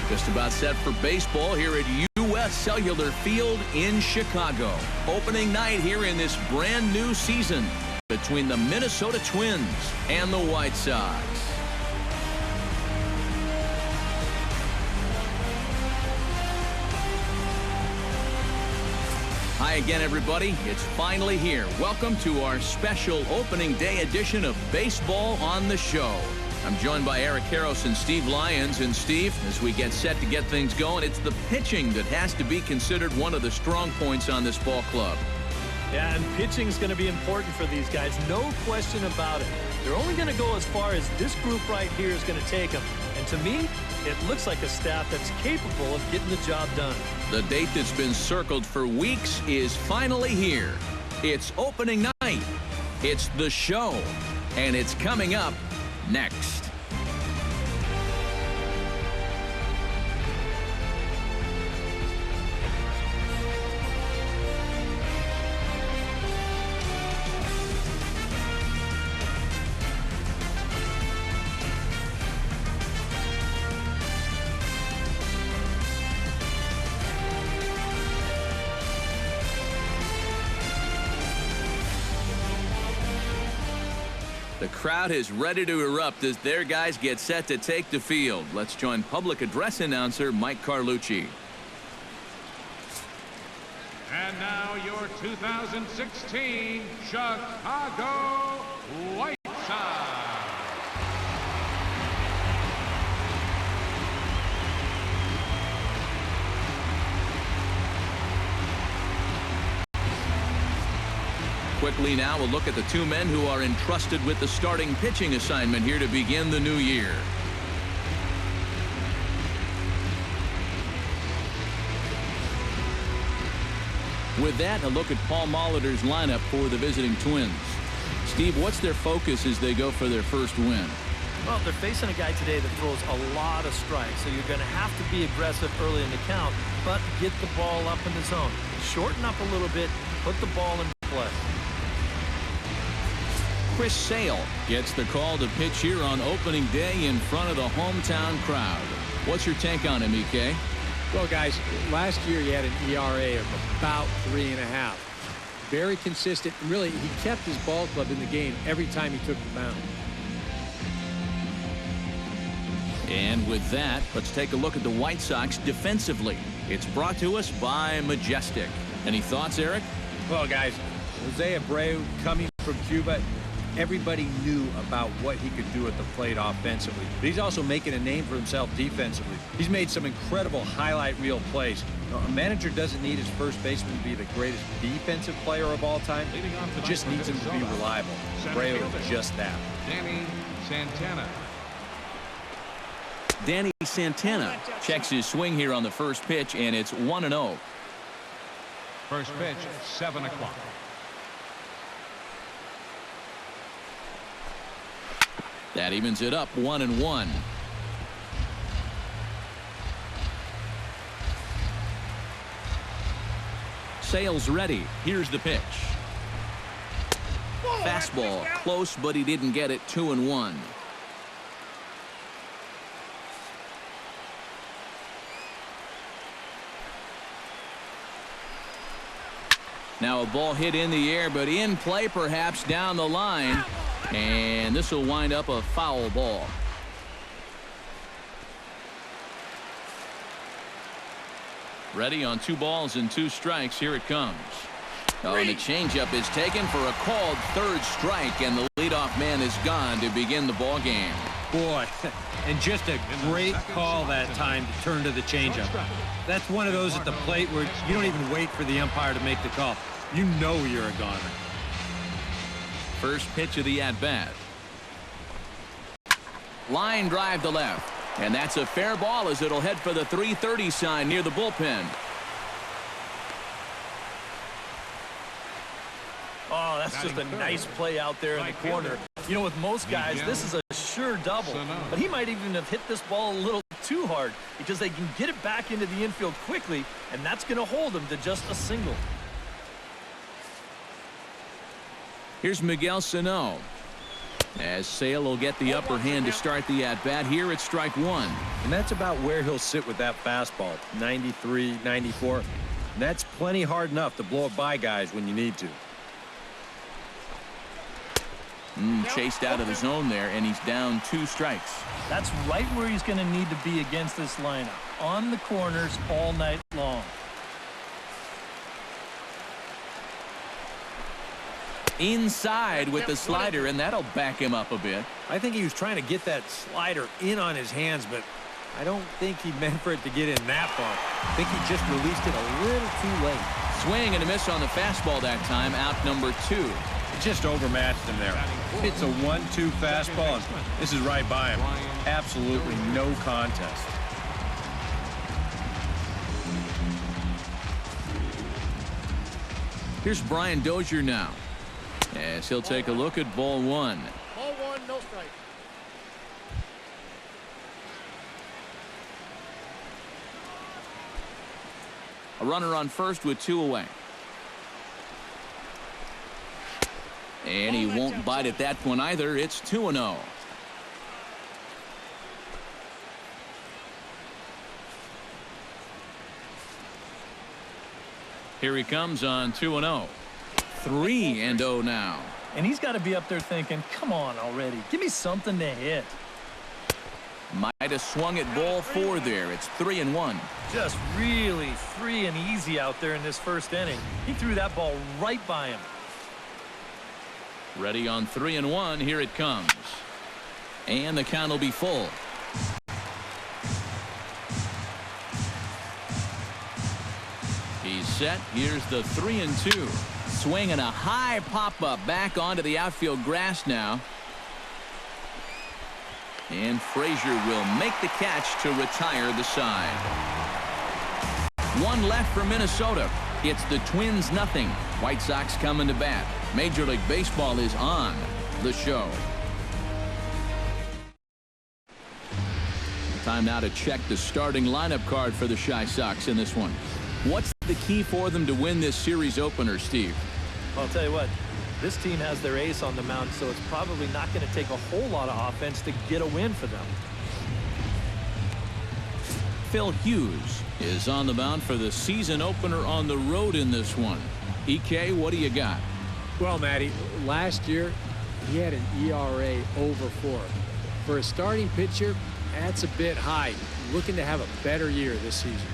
Just about set for baseball here at U.S. Cellular Field in Chicago. Opening night here in this brand new season between the Minnesota Twins and the White Sox. Hi again, everybody. It's finally here. Welcome to our special opening day edition of Baseball on the Show. I'm joined by Eric Karros and Steve Lyons. And Steve, as we get set to get things going, it's the pitching that has to be considered one of the strong points on this ball club. Yeah, and pitching is going to be important for these guys. No question about it. They're only going to go as far as this group right here is going to take them. And to me, it looks like a staff that's capable of getting the job done. The date that's been circled for weeks is finally here. It's opening night. It's the show. And it's coming up next. The crowd is ready to erupt as their guys get set to take the field. Let's join public address announcer Mike Carlucci. And now your 2016 Chicago White Sox. Quickly now, we'll look at the two men who are entrusted with the starting pitching assignment here to begin the new year. With that, a look at Paul Molitor's lineup for the visiting Twins. Steve, what's their focus as they go for their first win? Well, they're facing a guy today that throws a lot of strikes, so you're going to have to be aggressive early in the count, but get the ball up in the zone. Shorten up a little bit, put the ball in play. Chris Sale gets the call to pitch here on opening day in front of the hometown crowd. What's your take on him, EK? Well, guys, last year he had an ERA of about 3.5. Very consistent. Really, he kept his ball club in the game every time he took the mound. And with that, let's take a look at the White Sox defensively. It's brought to us by Majestic. Any thoughts, Eric? Well, guys, Jose Abreu coming from Cuba, everybody knew about what he could do at the plate offensively. But he's also making a name for himself defensively. He's made some incredible highlight reel plays. A manager doesn't need his first baseman to be the greatest defensive player of all time. He just needs him to be reliable. Abreu is just that. Danny Santana. Danny Santana checks his swing here on the first pitch, and it's 1-0. First pitch, 7 o'clock. That evens it up 1-1. Sale's ready. Here's the pitch. Fastball close, but he didn't get it. 2-1. Now a ball hit in the air, but in play perhaps down the line. And this will wind up a foul ball. Ready on 2 balls and 2 strikes. Here it comes. Oh, and the changeup is taken for a called third strike, and the leadoff man is gone to begin the ball game. Boy, and just a great call that time to turn to the changeup. That's one of those at the plate where you don't even wait for the umpire to make the call. You know you're a goner. First pitch of the at-bat. Line drive to left. And that's a fair ball as it'll head for the 330 sign near the bullpen. Oh, that's just a nice play out there in the corner. You know, with most guys, this is a sure double. But he might even have hit this ball a little too hard because they can get it back into the infield quickly, and that's going to hold him to just a single. Here's Miguel Sano. As Sale will get the upper hand to start the at-bat. Here it's strike one. And that's about where he'll sit with that fastball. 93, 94. And that's plenty hard enough to blow it by guys when you need to. Chased out of the zone there, and he's down 2 strikes. That's right where he's going to need to be against this lineup. On the corners all night long. Inside with the slider, and that'll back him up a bit. I think he was trying to get that slider in on his hands, but I don't think he meant for it to get in that far. I think he just released it a little too late. Swing and a miss on the fastball that time. Out number 2. It just overmatched him there. It's a 1-2 fastball, and this is right by him. Absolutely no contest. Here's Brian Dozier now, as he'll take a look at ball 1. Ball 1, no strike. A runner on first with 2 away. And he won't bite at that one either. It's 2-0. Here he comes on 2-0. 3-0 now. And he's got to be up there thinking, come on already. Give me something to hit. Might have swung at ball 4 there. It's 3-1. Just really free and easy out there in this first inning. He threw that ball right by him. Ready on 3-1. Here it comes. And the count will be full. He's set. Here's the 3-2. Swinging a high pop-up back onto the outfield grass now. And Frazier will make the catch to retire the side. 1 left for Minnesota. It's the Twins 0. White Sox coming to bat. Major League Baseball is on the show. Time now to check the starting lineup card for the Chi Sox in this one. What's the key for them to win this series opener, Steve? Well, I'll tell you what, this team has their ace on the mound, so it's probably not going to take a whole lot of offense to get a win for them. Phil Hughes is on the mound for the season opener on the road in this one. EK, what do you got? Well, Matty, last year he had an ERA over 4. For a starting pitcher, that's a bit high. Looking to have a better year this season.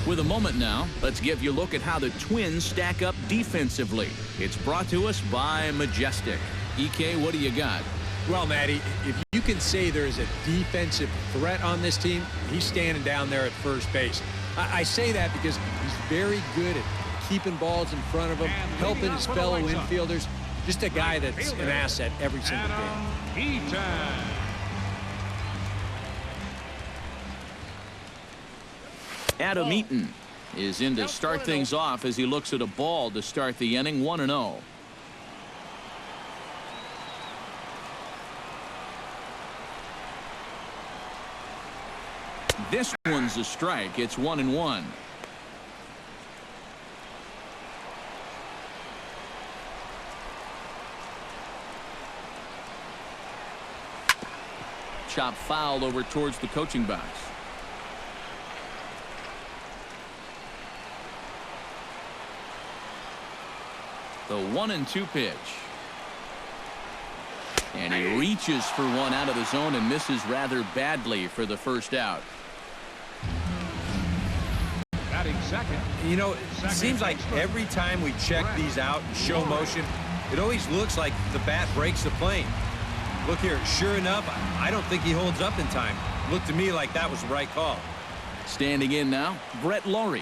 With a moment now, let's give you a look at how the Twins stack up defensively. It's brought to us by Majestic. EK, what do you got? Well, Matty, if you can say there's a defensive threat on this team, he's standing down there at first base. I say that because he's very good at keeping balls in front of him, helping his fellow infielders. Just a guy that's an asset every single game. Adam Eaton is in to start things off as he looks at a ball to start the inning. 1-0. This one's a strike. It's 1-1. Chop foul over towards the coaching box. The 1-2 pitch. And he reaches for one out of the zone and misses rather badly for the first out. Batting second. You know, it seems like every time we check these out and show motion, it always looks like the bat breaks the plane. Look here, sure enough, I don't think he holds up in time. Looked to me like that was the right call. Standing in now, Brett Laurie.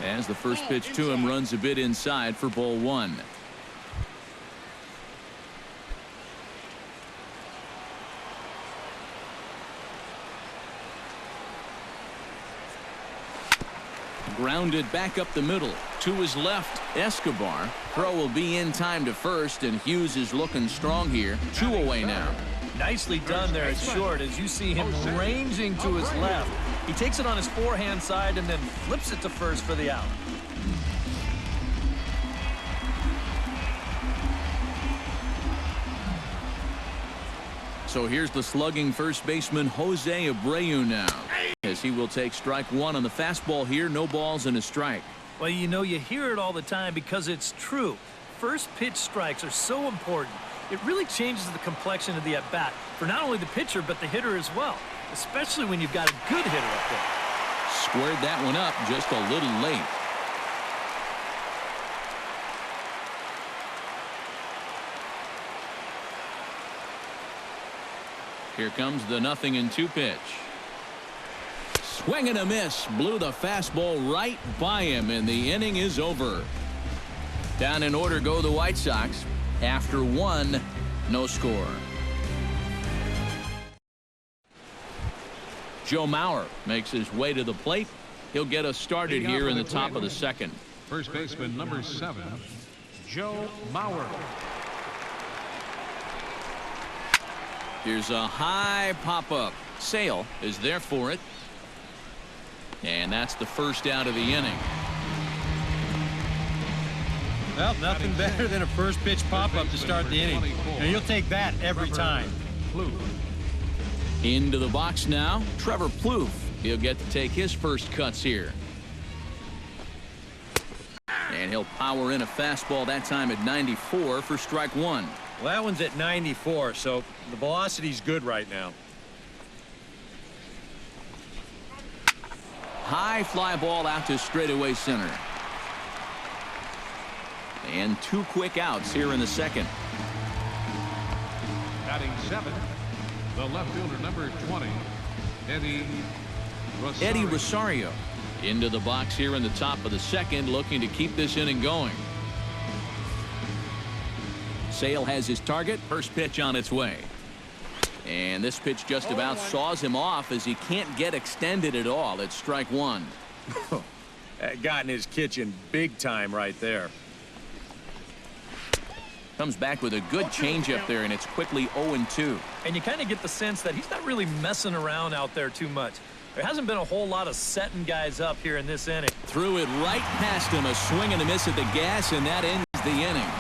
As the first pitch to him runs a bit inside for ball 1. Grounded back up the middle. To his left, Escobar. Throw will be in time to first, and Hughes is looking strong here. 2 away now. Nicely done there at short as you see him ranging to his left. He takes it on his forehand side and then flips it to first for the out. So here's the slugging first baseman Jose Abreu now, as he will take strike one on the fastball here. No balls and a strike. Well, you know, you hear it all the time because it's true. First pitch strikes are so important. It really changes the complexion of the at-bat for not only the pitcher but the hitter as well, especially when you've got a good hitter up there. Squared that one up just a little late. Here comes the 0-2 pitch. Swing and a miss. Blew the fastball right by him, and the inning is over. Down in order go the White Sox. After one, no score. Joe Mauer makes his way to the plate. He'll get us started here in the top of the second. First baseman number 7, Joe Mauer. Here's a high pop-up. Sale is there for it. And that's the first out of the inning. Well, nothing better than a first pitch pop-up to start the inning. And you'll take that every time. Into the box now, Trevor Plouffe. He'll get to take his first cuts here. And he'll power in a fastball that time at 94 for strike one. Well, that one's at 94, so the velocity's good right now. High fly ball out to straightaway center. And two quick outs here in the second. Batting 7, the left fielder number 20, Eddie Rosario into the box here in the top of the second, looking to keep this inning going. Sale has his target. First pitch on its way. And this pitch just about saws him off as he can't get extended at all. It's strike one. Got in his kitchen big time right there. Comes back with a good changeup there, and it's quickly 0-2. And you kind of get the sense that he's not really messing around out there too much. There hasn't been a whole lot of setting guys up here in this inning. Threw it right past him. A swing and a miss at the gas, and that ends the inning.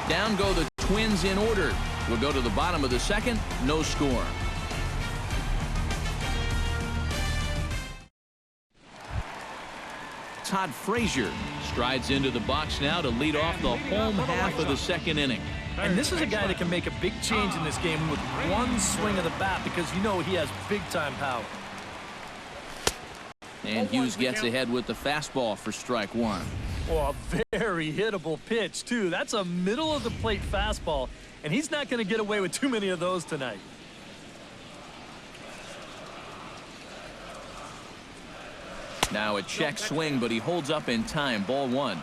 Down go the Twins in order. We'll go to the bottom of the second. No score. Todd Frazier strides into the box now to lead off the home half of the second inning. And this is a guy that can make a big change in this game with one swing of the bat because you know he has big-time power. And Hughes gets ahead with the fastball for strike one. Oh, a very hittable pitch, too. That's a middle-of-the-plate fastball, and he's not going to get away with too many of those tonight. Now a check swing, but he holds up in time. Ball one.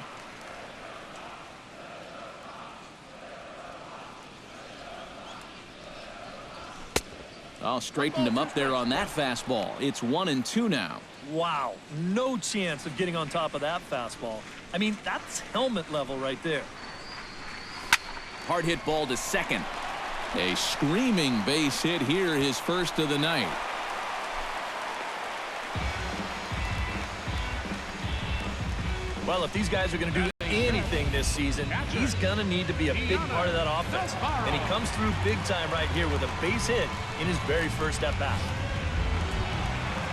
Oh, straightened him up there on that fastball. It's 1-2 now. Wow, no chance of getting on top of that fastball. I mean, that's helmet level right there. Hard hit ball to second. A screaming base hit here, his first of the night. Well, if these guys are going to do anything this season, he's going to need to be a big part of that offense. And he comes through big time right here with a base hit in his very first at-bat.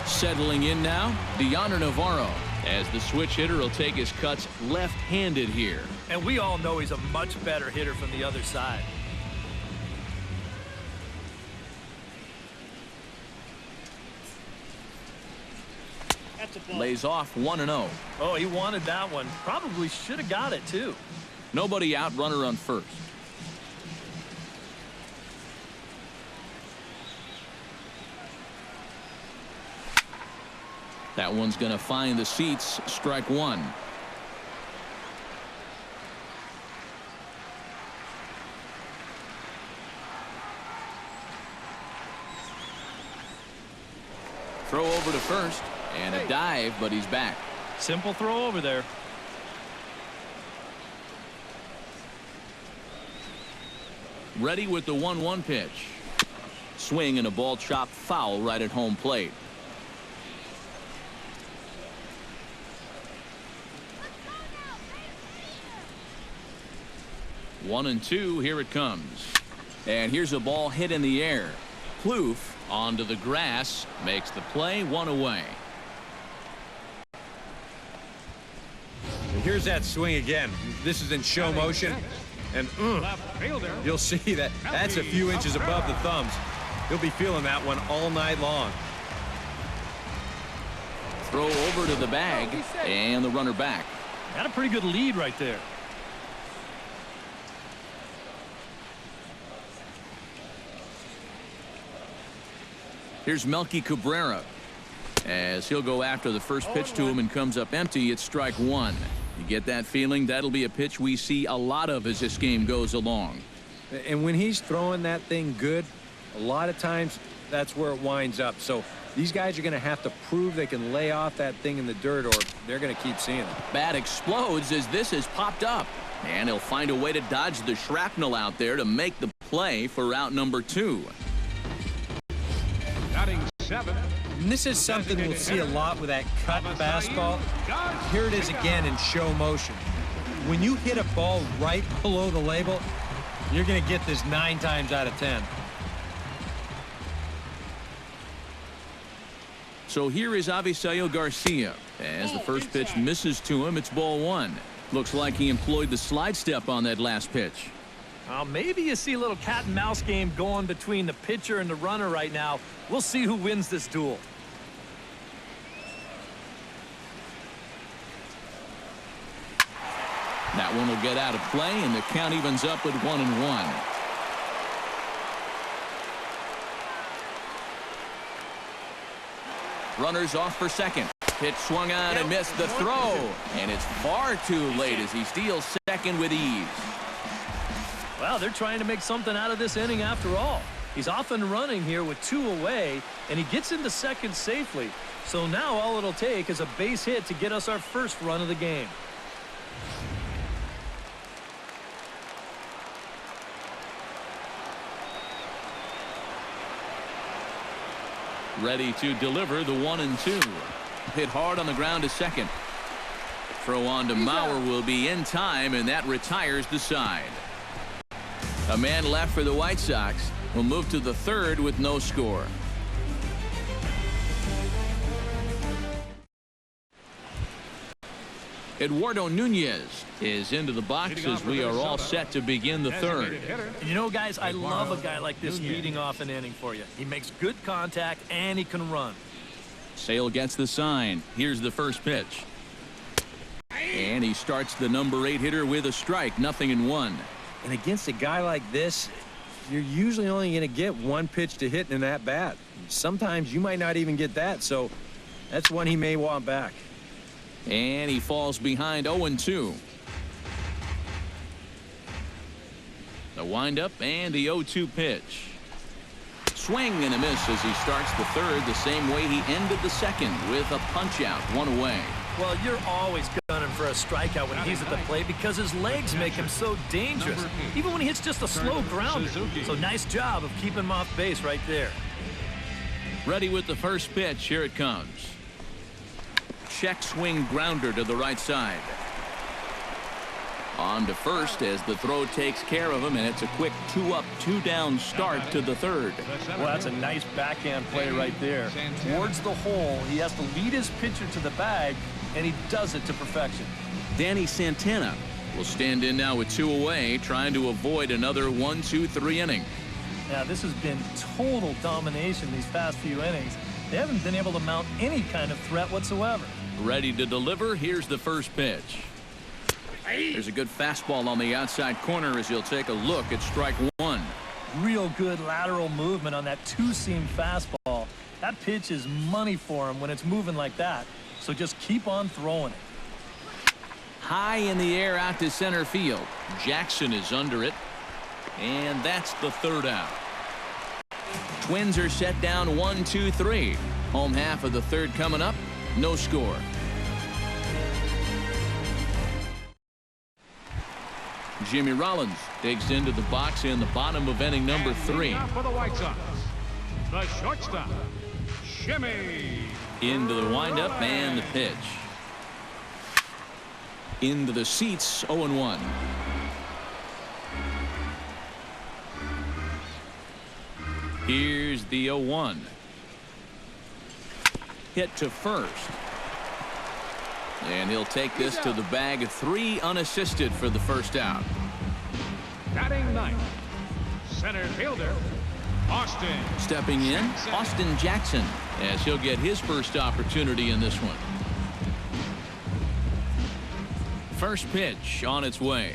Settling in now, Deoner Navarro, as the switch hitter will take his cuts left-handed here. And we all know he's a much better hitter from the other side. Lays off 1-0. Oh, he wanted that one. Probably should have got it, too. Nobody out, runner on first. That one's going to find the seats. Strike one. Throw over to first. And a dive, but he's back. Simple throw over there. Ready with the 1-1 pitch. Swing and a ball chopped foul right at home plate. One and two. Here it comes. And here's a ball hit in the air. Plouffe onto the grass, makes the play, 1 away. Here's that swing again. This is in show motion. And you'll see that that's a few inches above the thumbs. He'll be feeling that one all night long. Throw over to the bag, and the runner back. Got a pretty good lead right there. Here's Melky Cabrera as he'll go after the first pitch to him and comes up empty. It's strike 1. You get that feeling? That'll be a pitch we see a lot of as this game goes along. And when he's throwing that thing good, a lot of times that's where it winds up. So these guys are going to have to prove they can lay off that thing in the dirt, or they're going to keep seeing it. Bat explodes as this has popped up. And he'll find a way to dodge the shrapnel out there to make the play for out number 2. Batting 7. And this is something we'll see a lot with that cut fastball. Here it is again in show motion. When you hit a ball right below the label, you're going to get this 9 times out of 10. So here is Avisail Garcia. As the first pitch misses to him, it's ball 1. Looks like he employed the slide step on that last pitch. Maybe you see a little cat and mouse game going between the pitcher and the runner right now. We'll see who wins this duel. That one will get out of play, and the count evens up at 1-1. Runners off for second. Pitch swung on and missed the throw. And it's far too late as he steals second with ease. Well, they're trying to make something out of this inning after all. He's off and running here with 2 away, and he gets into second safely. So now all it'll take is a base hit to get us our first run of the game. Ready to deliver the 1-2. Hit hard on the ground to second. Throw on to Mauer will be in time, and that retires the side. A man left for the White Sox. Will move to the third with no score. Eduardo Nunez is into the box as we are all set to begin the third. And you know, guys, I love a guy like this leading off an inning for you. He makes good contact and he can run. Sale gets the sign. Here's the first pitch. And he starts the number 8 hitter with a strike, 0-1. And against a guy like this, you're usually only going to get 1 pitch to hit in that bat. Sometimes you might not even get that, so that's one he may want back. And he falls behind 0-2. The windup and the 0-2 pitch. Swing and a miss as he starts the third the same way he ended the second with a punch out, 1 away. Well, you're always gunning for a strikeout when he's at the plate because his legs make him so dangerous, even when he hits just a slow grounder. So nice job of keeping him off base right there. Ready with the first pitch. Here it comes. Check swing grounder to the right side. On to first as the throw takes care of him, and it's a quick 2-up, 2-down start to the third. Well, that's a nice backhand play right there. Towards the hole, he has to lead his pitcher to the bag, and he does it to perfection. Danny Santana will stand in now with 2 away, trying to avoid another 1-2-3 inning. Now, this has been total domination these past few innings. They haven't been able to mount any kind of threat whatsoever. Ready to deliver. Here's the first pitch. There's a good fastball on the outside corner as he'll take a look at strike 1. Real good lateral movement on that 2-seam fastball. That pitch is money for him when it's moving like that. So just keep on throwing it. High in the air out to center field. Jackson is under it. And that's the third out. Twins are set down 1-2-3. Home half of the third coming up. No score. Jimmy Rollins digs into the box in the bottom of inning number 3. For the White Sox, the shortstop, Jimmy. Into the windup and the pitch. Into the seats, 0-1. Here's the 0-1. Hit to first. And he'll take this to the bag. 3 unassisted for the first out. Batting ninth, center fielder, Austin. Stepping in, Austin Jackson, as he'll get his first opportunity in this one. First pitch on its way.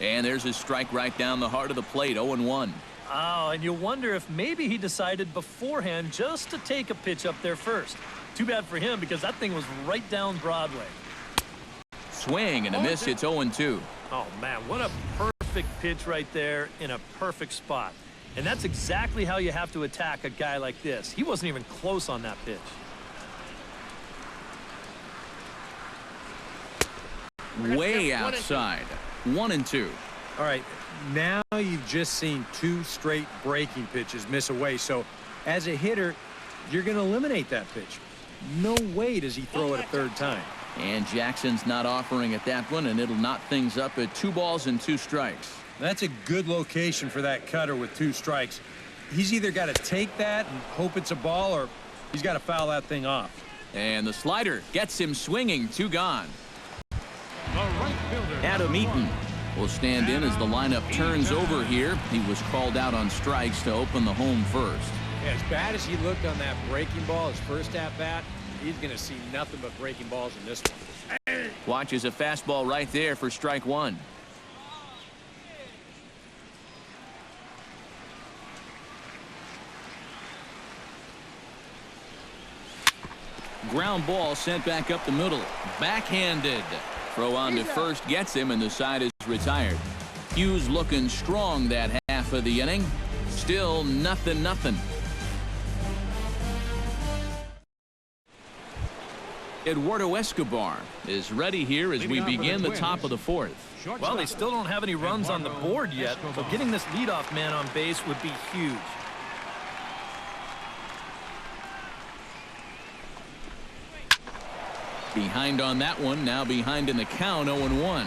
And there's his strike right down the heart of the plate. 0-1. Oh, and you wonder if maybe he decided beforehand just to take a pitch up there first. Too bad for him, because that thing was right down Broadway. Swing and a miss. It's 0-2. Oh, man, what a perfect pitch right there in a perfect spot. And that's exactly how you have to attack a guy like this. He wasn't even close on that pitch. Way outside. 1-2. All right, now you've just seen 2 straight breaking pitches miss away. So as a hitter, you're going to eliminate that pitch. No way does he throw it a third time. And Jackson's not offering at that one, and it'll knot things up at 2 balls and 2 strikes. That's a good location for that cutter with 2 strikes. He's either got to take that and hope it's a ball, or he's got to foul that thing off. And the slider gets him swinging. 2 gone. The right fielder, Adam Eaton will stand in as the lineup turns over here. He was called out on strikes to open the home first. Yeah, as bad as he looked on that breaking ball, his first at-bat, he's going to see nothing but breaking balls in this one. Watches a fastball right there for strike 1. Ground ball sent back up the middle. Backhanded. Throw on to first gets him, and the side is retired. Hughes looking strong that half of the inning. Still 0-0. Eduardo Escobar is ready here as we begin the top of the 4th. Well, they still don't have any runs on the board yet, so getting this leadoff man on base would be huge. Behind on that one, now behind in the count. 0-1.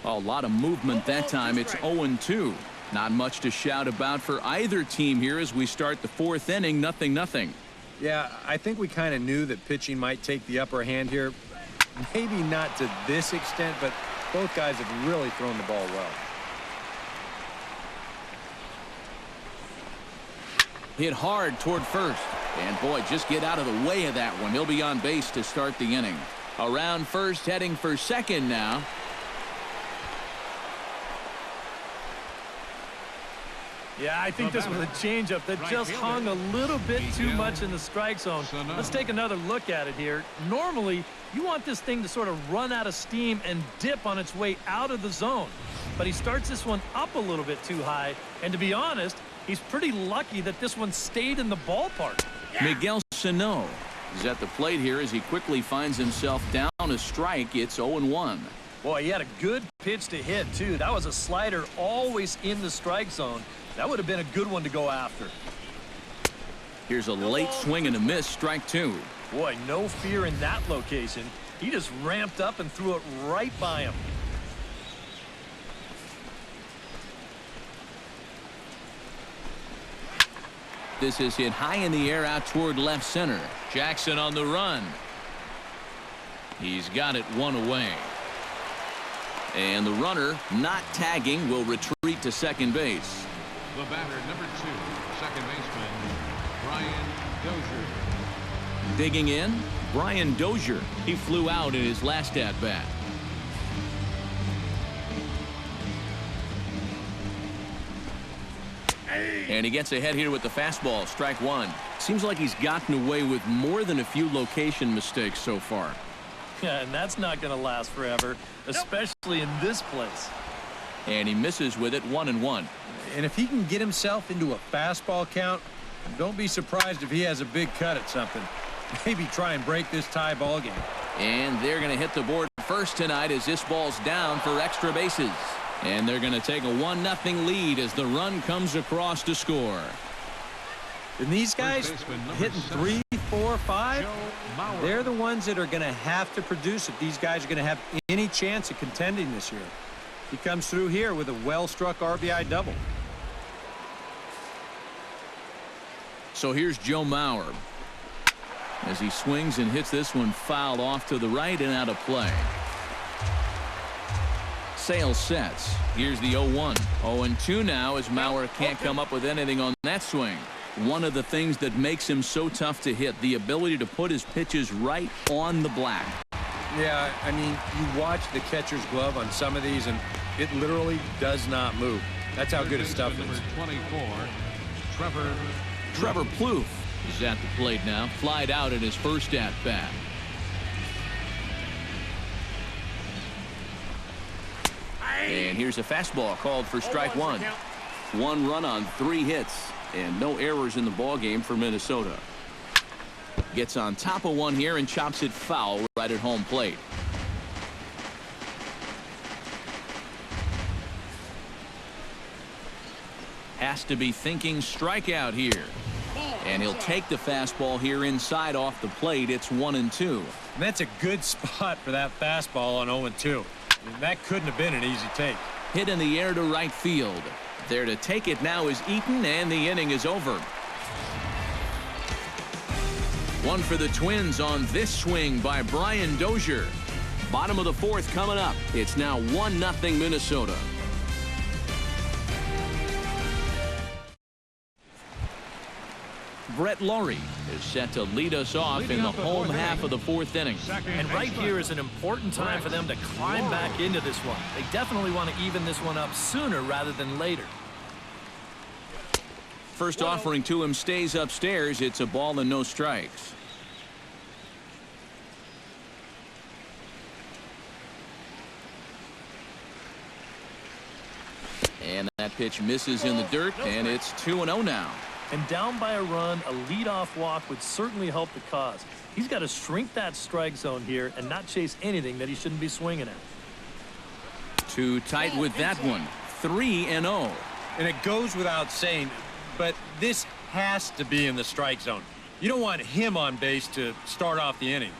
A lot of movement that time. It's 0-2. Not much to shout about for either team here as we start the 4th inning. 0-0. Yeah, I think we kind of knew that pitching might take the upper hand here. Maybe not to this extent, but both guys have really thrown the ball well. Hit hard toward first. And boy, just get out of the way of that one. He'll be on base to start the inning. Around first, heading for second now. Yeah, I think this was a changeup that just hung a little bit too much in the strike zone. Let's take another look at it here. Normally, you want this thing to sort of run out of steam and dip on its way out of the zone. But he starts this one up a little bit too high. And to be honest, he's pretty lucky that this one stayed in the ballpark. Miguel Sano is at the plate here as he quickly finds himself down a strike. It's 0-1. Boy, he had a good pitch to hit, too. That was a slider always in the strike zone. That would have been a good one to go after. Here's a late swing and a miss. Strike 2. Boy, no fear in that location. He just ramped up and threw it right by him. This is hit high in the air out toward left center. Jackson on the run. He's got it 1 away. And the runner, not tagging, will retreat to second base. The batter, number 2, second baseman, Brian Dozier. Digging in, Brian Dozier. He flew out in his last at-bat. And he gets ahead here with the fastball. Strike 1. Seems like he's gotten away with more than a few location mistakes so far. Yeah, and that's not going to last forever, especially in this place. And he misses with it. 1-1. And if he can get himself into a fastball count, don't be surprised if he has a big cut at something. Maybe try and break this tie ball game. And they're going to hit the board first tonight as this ball's down for extra bases. And they're going to take a 1-0 lead as the run comes across to score. And these guys hitting 3, 4, 5, they're the ones that are going to have to produce if these guys are going to have any chance of contending this year. He comes through here with a well-struck RBI double. So here's Joe Mauer as he swings and hits this one foul off to the right and out of play. Sale sets. Here's the 0-1. 0-2 now as Mauer can't come up with anything on that swing. One of the things that makes him so tough to hit, the ability to put his pitches right on the black. Yeah, I mean, you watch the catcher's glove on some of these, and it literally does not move. That's how good his stuff is. 24, Trevor Plouffe is at the plate now. Flied out in his first at-bat. And here's a fastball called for strike one. 1 run on 3 hits and no errors in the ballgame for Minnesota. Gets on top of one here and chops it foul right at home plate. Has to be thinking strikeout here. And he'll take the fastball here inside off the plate. It's 1-2. And that's a good spot for that fastball on 0-2. That couldn't have been an easy take. Hit in the air to right field. There to take it now is Eaton, and the inning is over. One for the Twins on this swing by Brian Dozier. Bottom of the 4th coming up. It's now 1-0 Minnesota. Brett Laurie is set to lead us off in the home half of the 4th inning. And right here is an important time for them to climb back into this one. They definitely want to even this one up sooner rather than later. First offering to him stays upstairs. It's a ball and no strikes. And that pitch misses in the dirt, and it's 2-0 now. And down by a run, a leadoff walk would certainly help the cause. He's got to shrink that strike zone here and not chase anything that he shouldn't be swinging at. Too tight with that one. 3-0. And it goes without saying, but this has to be in the strike zone. You don't want him on base to start off the inning.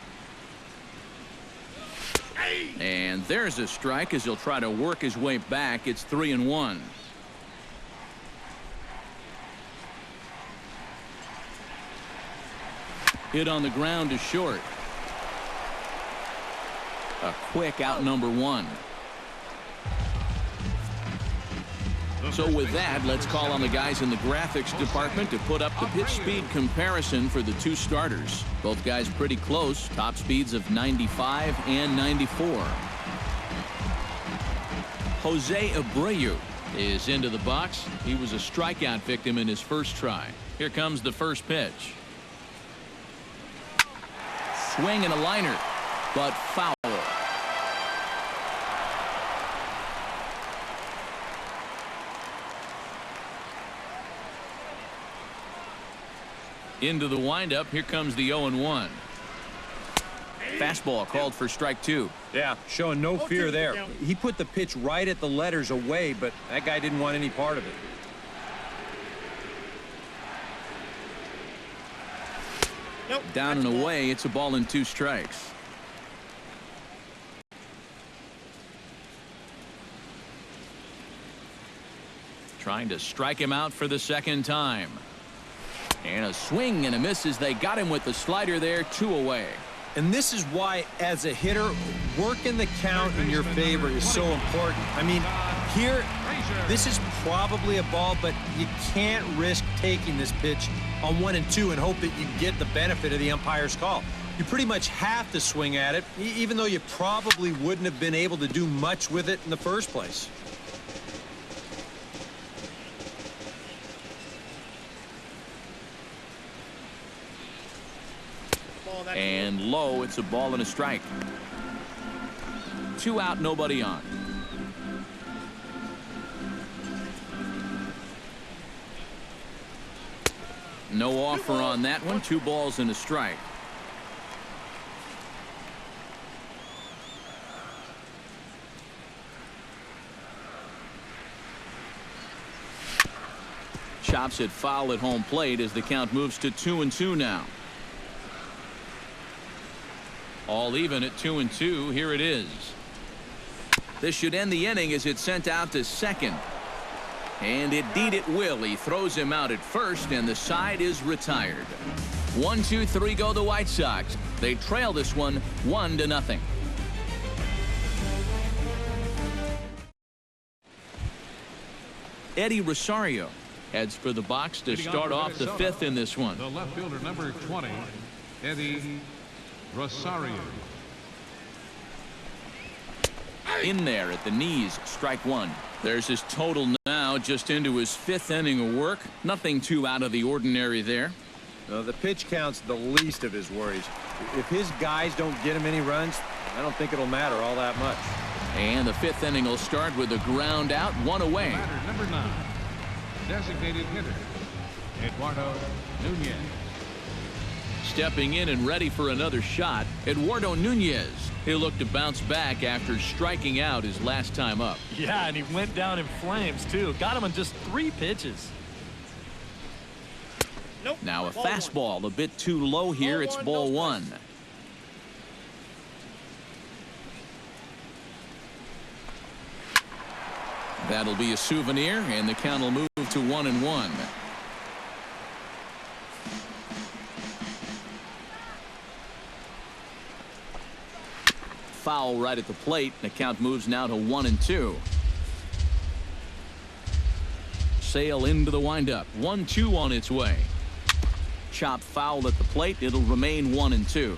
And there's a strike as he'll try to work his way back. It's 3-1. Hit on the ground to short. A quick out number 1. So with that, let's call on the guys in the graphics department to put up the pitch speed comparison for the 2 starters. Both guys pretty close. Top speeds of 95 and 94. Jose Abreu is into the box. He was a strikeout victim in his first try. Here comes the first pitch. Swing and a liner, but foul. Into the windup. Here comes the 0-1. Fastball called for strike 2. Yeah, showing no fear there. He put the pitch right at the letters away, but that guy didn't want any part of it. Down and away. It's a ball and 2 strikes. Trying to strike him out for the second time. And a swing and a miss as they got him with the slider there. 2 away. And this is why, as a hitter, working the count in your favor is so important. I mean, here, this is probably a ball, but you can't risk taking this pitch on 1 and 2 and hope that you get the benefit of the umpire's call. You pretty much have to swing at it, even though you probably wouldn't have been able to do much with it in the first place. And low. It's a ball and a strike. 2 out, nobody on. No offer on that one. 2 balls and a strike. Chops it foul at home plate as the count moves to 2-2 now. All even at 2-2. Here it is. This should end the inning as it's sent out to second. And indeed it will. He throws him out at first, and the side is retired. 1-2-3 go the White Sox. They trail this one 1-0. Eddie Rosario heads for the box to start off the fifth in this one. The left fielder, number 20, Eddie Rosario. In there at the knees, strike one. There's his total now, just into his fifth inning of work. Nothing too out of the ordinary there. The pitch count's the least of his worries. If his guys don't get him any runs, I don't think it'll matter all that much. And the fifth inning will start with a ground out, one away. Batter number 9, designated hitter, Eduardo Nunez. Stepping in and ready for another shot, Eduardo Nunez. He'll look to bounce back after striking out his last time up. Yeah, and he went down in flames, too. Got him on just 3 pitches. Now a fastball a bit too low here. It's ball one. That'll be a souvenir, and the count will move to 1-1. Foul right at the plate. The count moves now to 1-2. Sail into the windup. 1-2 on its way. Chop foul at the plate. It'll remain 1-2.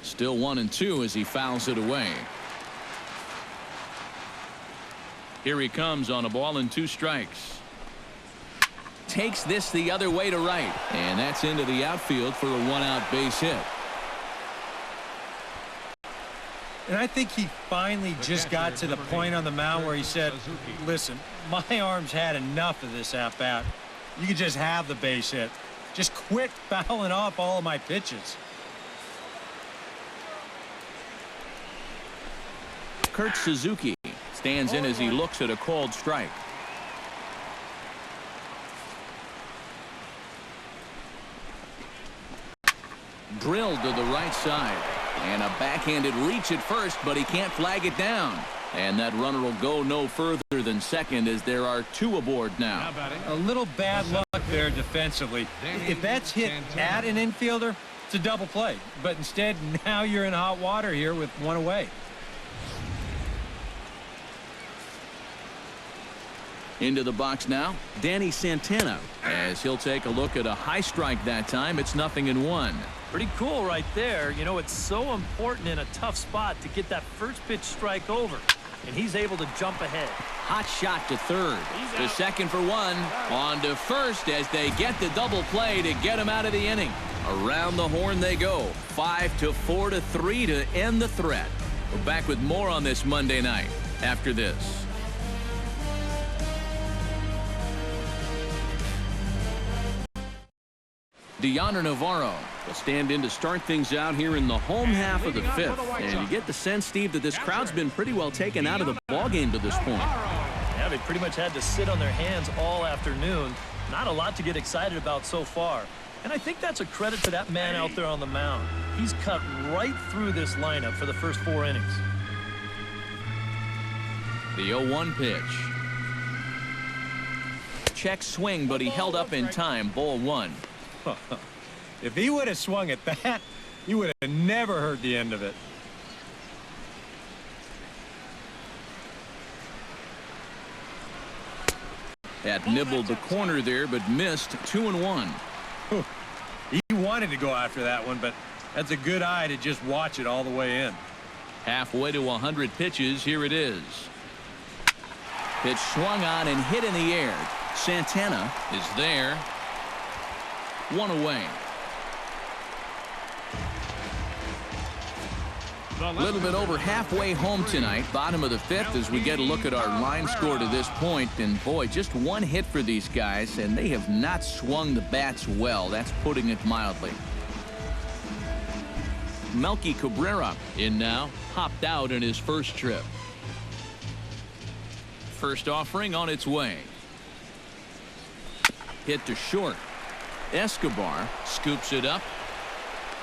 Still 1-2 as he fouls it away. Here he comes on a ball and 2 strikes. Takes this the other way to right, and that's into the outfield for a 1-out base hit. And I think he finally just got to the point on the mound where he said, listen, my arm's had enough of this at-bat. You can just have the base hit. Just quit fouling off all of my pitches. Kurt Suzuki stands in as he looks at a called strike. Drilled to the right side, and a backhanded reach at first, but he can't flag it down, and that runner will go no further than second as there are 2 aboard now. A little bad luck there defensively. If that's hit at an infielder, it's a double play, but instead now you're in hot water here with 1 away. Into the box now, Danny Santana, as he'll take a look at a high strike that time. It's 0-1. Pretty cool right there. You know, it's so important in a tough spot to get that first pitch strike over, and he's able to jump ahead. Hot shot to third. To second for 1. On to first as they get the double play to get him out of the inning. Around the horn they go. 5-4 to 3 to end the threat. We're back with more on this Monday night after this. Deoner Navarro will stand in to start things out here in the home half of the fifth. And you get the sense, Steve, that this crowd's been pretty well taken out of the ballgame to this point. Yeah, they pretty much had to sit on their hands all afternoon. Not a lot to get excited about so far. And I think that's a credit to that man out there on the mound. He's cut right through this lineup for the first 4 innings. The 0-1 pitch. Check swing, but he held up in time. Ball 1. If he would have swung at that, you would have never heard the end of it. That nibbled the corner there, but missed. 2-1. He wanted to go after that one, but that's a good eye to just watch it all the way in. Halfway to 100 pitches. Here it is. Pitch swung on and hit in the air. Santana is there. 1 away. A little bit over halfway home tonight. Bottom of the fifth as we get a look at our line score to this point. And boy, just 1 hit for these guys, and they have not swung the bats well. That's putting it mildly. Melky Cabrera in now. Hopped out in his first trip. first offering on its way. Hit to short. Escobar scoops it up.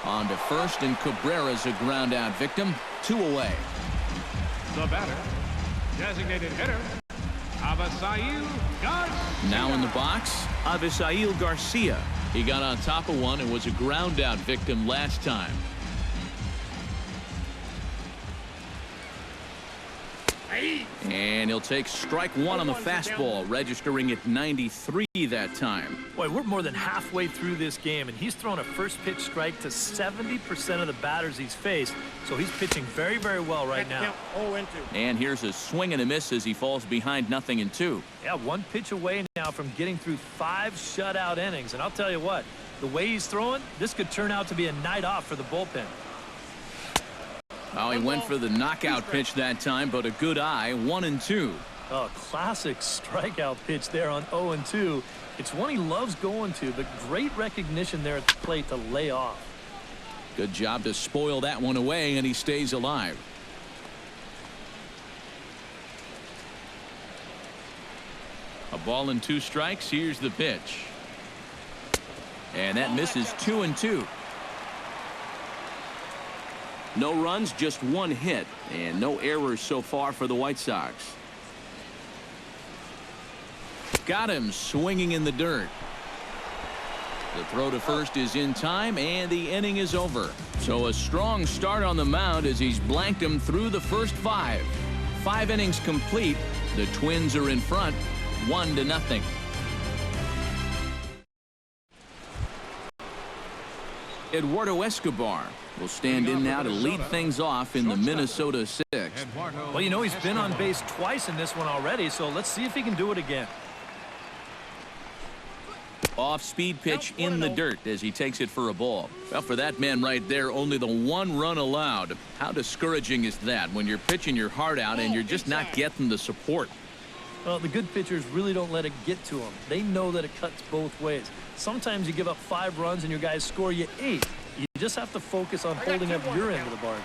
On to first, and Cabrera's a ground out victim. 2 away. The batter, designated hitter, Avisail Garcia. Now in the box, Avisail Garcia. He got on top of one and was a ground out victim last time. And he'll take strike one on the fastball, registering at 93 that time. Boy, we're more than halfway through this game, and he's thrown a first pitch strike to 70% of the batters he's faced, so he's pitching very, very well right now. And here's a swing and a miss as he falls behind 0-2. Yeah, 1 pitch away now from getting through 5 shutout innings, and I'll tell you what, the way he's throwing, this could turn out to be a night off for the bullpen. Oh, he went for the knockout pitch that time, but a good eye. 1-2. Oh, classic strikeout pitch there on 0-2. It's one he loves going to, but great recognition there at the plate to lay off. Good job to spoil that one away, and he stays alive. A ball and 2 strikes. Here's the pitch. And that misses. 2-2. No runs, just 1 hit, and no errors so far for the White Sox. Got him swinging in the dirt. The throw to first is in time, and the inning is over. So a strong start on the mound as he's blanked him through the first 5. 5 innings complete. The Twins are in front, 1-0. Eduardo Escobar will stand in now to lead things off in the Minnesota 6th. Well, you know, he's been on base twice in this one already, so let's see if he can do it again. Off-speed pitch in the dirt as he takes it for a ball. Well, for that man right there, only the 1 run allowed. How discouraging is that when you're pitching your heart out and you're just not getting the support? Well, the good pitchers really don't let it get to them. They know that it cuts both ways. Sometimes you give up 5 runs and your guys score you 8. You just have to focus on holding up your end of the bargain.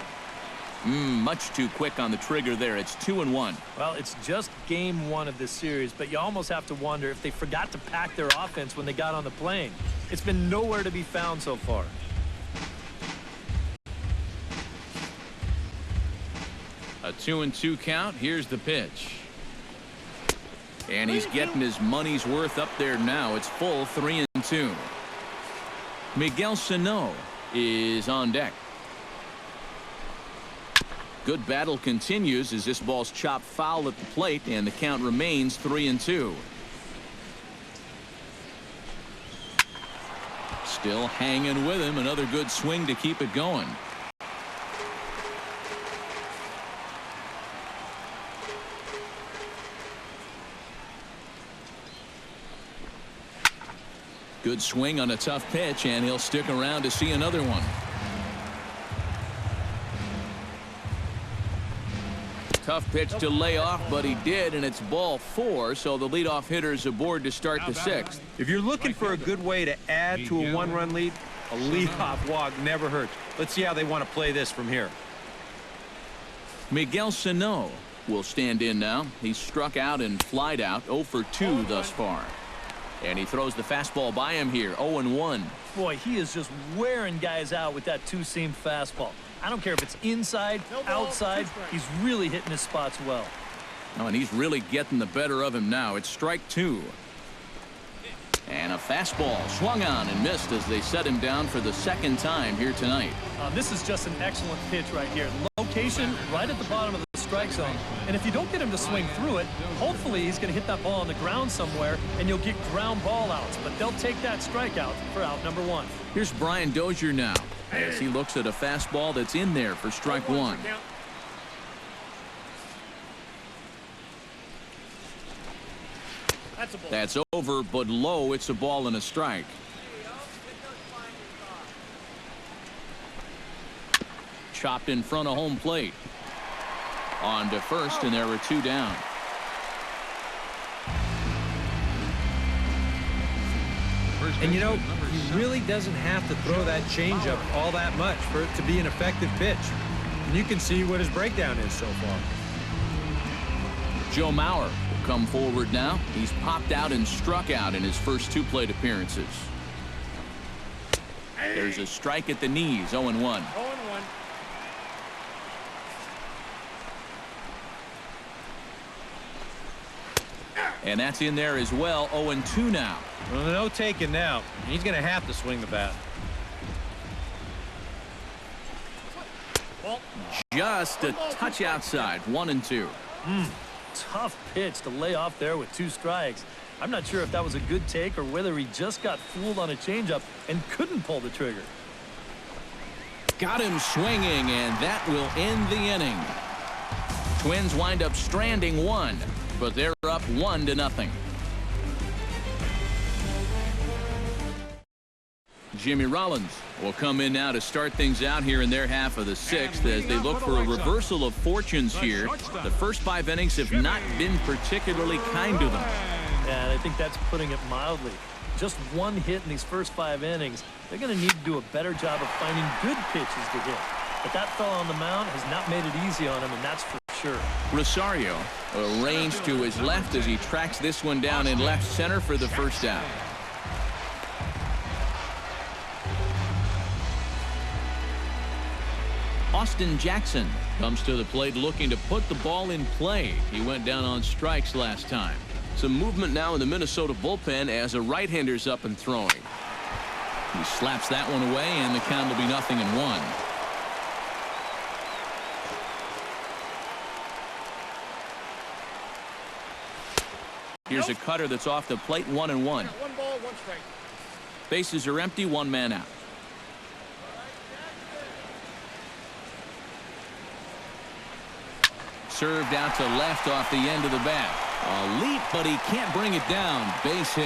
Much too quick on the trigger there. It's 2-1. Well, it's just game 1 of this series, but you almost have to wonder if they forgot to pack their offense when they got on the plane. It's been nowhere to be found so far. A 2-2 count. Here's the pitch. And he's getting his money's worth up there now. It's full 3-2. Miguel Sano is on deck. Good battle continues as this ball's chopped foul at the plate, and the count remains 3-2. Still hanging with him. Another good swing to keep it going. Good swing on a tough pitch, and he'll stick around to see another one. Tough pitch to lay off, but he did, and it's ball 4, so the leadoff hitter's aboard to start the 6th. If you're looking for a good way to add to a 1-run lead, a leadoff walk never hurts. Let's see how they want to play this from here. Miguel Sano will stand in now. He's struck out and flied out, 0 for 2 thus far. And he throws the fastball by him here, 0-1. Boy, he is just wearing guys out with that 2-seam fastball. I don't care if it's inside, outside, he's really hitting his spots well. Oh, and he's really getting the better of him now. It's strike 2. And a fastball swung on and missed as they set him down for the 2nd time here tonight. This is just an excellent pitch right here. Location right at the bottom of the strike zone. And if you don't get him to swing through it, hopefully he's going to hit that ball on the ground somewhere and you'll get ground ball outs. But they'll take that strikeout for out number 1. Here's Brian Dozier now as he looks at a fastball that's in there for strike 1. That's over, but low. It's a ball and a strike. Chopped in front of home plate. On to first, and there were 2 down. And you know, he really doesn't have to throw that changeup all that much for it to be an effective pitch. And you can see what his breakdown is so far. Joe Mauer come forward now. He's popped out and struck out in his first 2 plate appearances. There's a strike at the knees, 0-1. 0-1. And that's in there as well, 0-2 now. Well, no taking now. He's going to have to swing the bat. Just a touch outside, 1-2. Tough pitch to lay off there with 2 strikes. I'm not sure if that was a good take or whether he just got fooled on a changeup and couldn't pull the trigger. Got him swinging, and that will end the inning. Twins wind up stranding 1, but they're up 1-0. Jimmy Rollins will come in now to start things out here in their half of the 6th as they look for a reversal of fortunes here. The first 5 innings have not been particularly kind to them. And I think that's putting it mildly. Just 1 hit in these first 5 innings. They're going to need to do a better job of finding good pitches to hit. But that fella on the mound has not made it easy on him, and that's for sure. Rosario arranged to his left as he tracks this one down in left center for the first out. Austin Jackson comes to the plate looking to put the ball in play. He went down on strikes last time. Some movement now in the Minnesota bullpen as a right-hander's up and throwing. He slaps that one away, and the count will be 0-1. Here's a cutter that's off the plate, 1-1. 1 ball, 1 strike. Bases are empty, 1 man out. Served out to left off the end of the bat. A leap, but he can't bring it down. Base hit.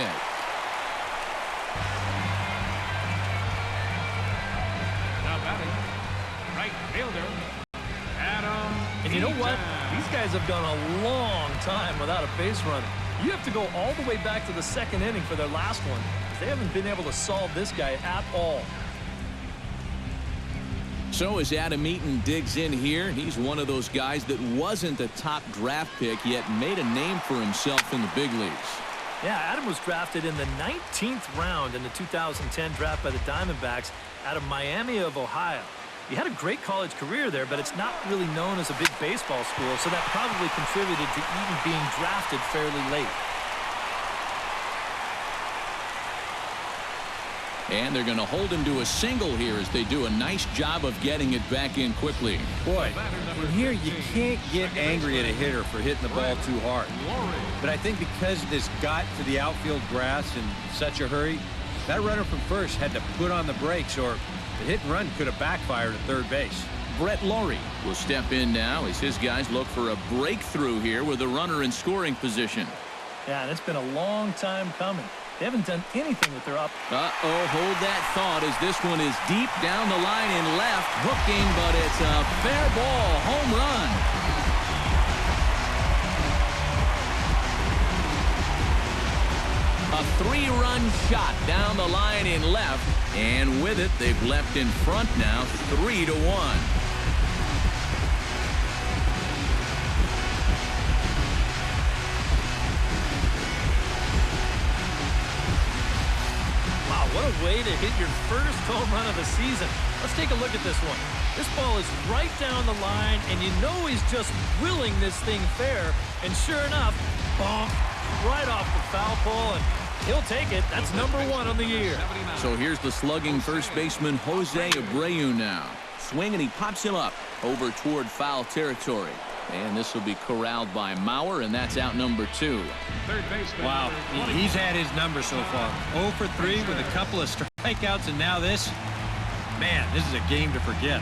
Now batting, right fielder, Adam. And you know what? These guys have gone a long time without a base runner. You have to go all the way back to the 2nd inning for their last one. They haven't been able to solve this guy at all. So as Adam Eaton digs in here, he's one of those guys that wasn't a top draft pick yet made a name for himself in the big leagues. Yeah, Adam was drafted in the 19th round in the 2010 draft by the Diamondbacks out of Miami of Ohio. He had a great college career there, but it's not really known as a big baseball school, so that probably contributed to Eaton being drafted fairly late. And they're going to hold him to a single here as they do a nice job of getting it back in quickly. Boy, from here you can't get angry at a hitter for hitting the ball too hard. But I think because this got to the outfield grass in such a hurry, that runner from first had to put on the brakes, or the hit and run could have backfired at third base. Brett Laurie will step in now as his guys look for a breakthrough here with a runner in scoring position. Yeah, and it's been a long time coming. They haven't done anything with their up. Hold that thought as this one is deep down the line in left, hooking, but it's a fair ball, home run. A 3-run shot down the line in left, and with it, they've left in front now, 3-1. What a way to hit your first home run of the season. Let's take a look at this one. This ball is right down the line, and you know he's just willing this thing fair. And sure enough, bonk, right off the foul pole, and he'll take it. That's number 1 on the year. So here's the slugging first baseman Jose Abreu now. Swing, and he pops him up over toward foul territory. And this will be corralled by Mauer, and that's out number 2. Wow, he's had his number so far. 0 for 3 with a couple of strikeouts, and now this. Man, this is a game to forget.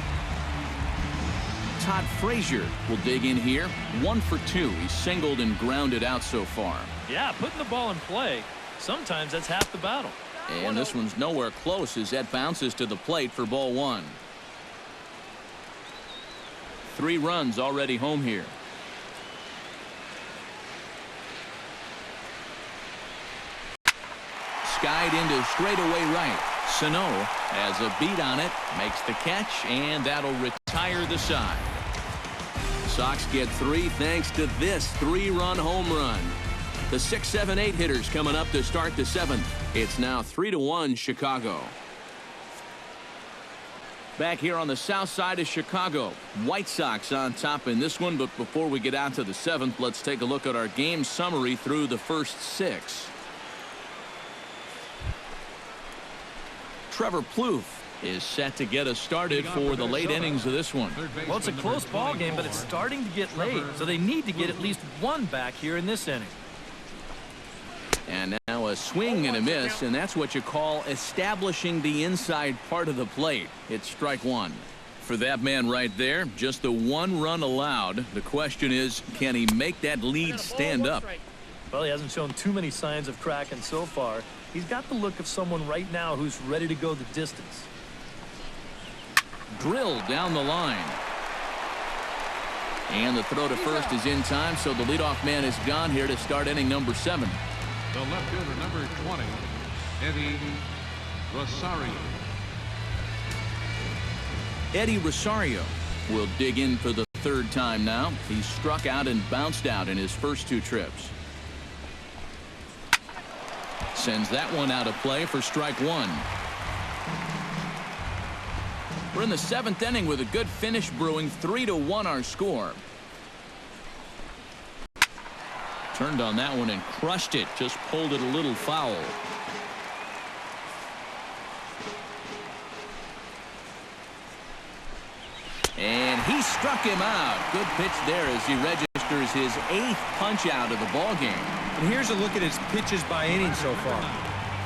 Todd Frazier will dig in here. 1 for 2. He's singled and grounded out so far. Yeah, putting the ball in play, sometimes that's half the battle. And this one's nowhere close as that bounces to the plate for ball 1. 3 runs already home here. Skied into straightaway right. Sano has a beat on it, makes the catch, and that'll retire the side. Sox get 3 thanks to this 3-run home run. The 6, 7, 8 hitters coming up to start the 7th. It's now 3-1 Chicago. Back here on the south side of Chicago, White Sox on top in this one. But before we get out to the 7th, let's take a look at our game summary through the first 6. Trevor Plouffe is set to get us started for the late innings of this one. Well, it's a close ball game, but it's starting to get late, so they need to get at least one back here in this inning. And now a swing and a miss, and that's what you call establishing the inside part of the plate. It's strike one. For that man right there, just the 1 run allowed. The question is, can he make that lead stand up? Well, he hasn't shown too many signs of cracking so far. He's got the look of someone right now who's ready to go the distance. Drilled down the line. And the throw to first is in time, so the leadoff man is gone here to start inning number 7. The left fielder, number 20, Eddie Rosario. Eddie Rosario will dig in for the 3rd time now. He's struck out and bounced out in his first 2 trips. Sends that one out of play for strike 1. We're in the 7th inning with a good finish brewing. 3-1 our score. Turned on that one and crushed it. Just pulled it a little foul. And he struck him out. Good pitch there as he registers his 8th punch out of the ball game. And here's a look at his pitches by inning so far.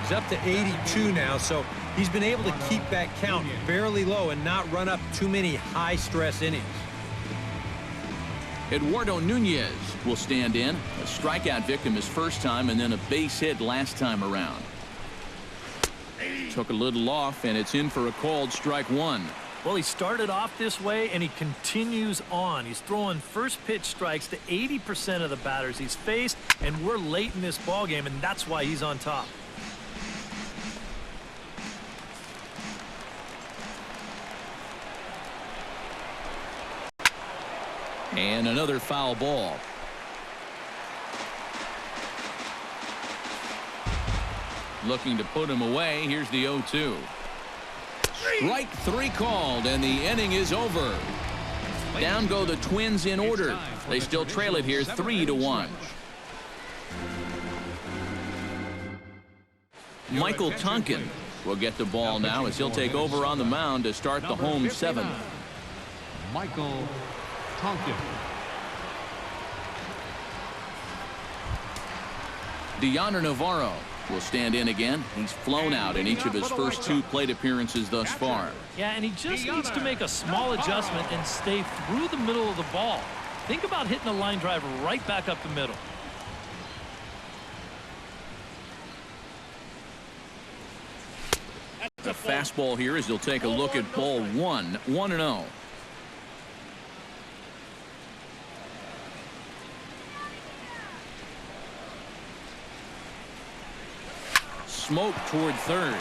He's up to 82 now, so he's been able to keep that count fairly low and not run up too many high-stress innings. Eduardo Nunez will stand in. A strikeout victim his first time, and then a base hit last time around. Took a little off, and it's in for a called strike 1. Well, he started off this way, and he continues on. He's throwing first pitch strikes to 80% of the batters he's faced, and we're late in this ball game, and that's why he's on top. And another foul ball. Looking to put him away. Here's the 0-2. Strike 3 called, and the inning is over. Down go the Twins in order. They still trail it here 3-1. Michael Tonkin will get the ball now as he'll take over on the mound to start the home 7th. Michael Tonkin. Deoner Navarro will stand in again. He's flown out in each of his first 2 plate appearances thus far. Yeah, and he just needs to make a small adjustment and stay through the middle of the ball. Think about hitting a line drive right back up the middle. The fastball here as he'll take a look at ball 1. 1-0. Smoke toward third.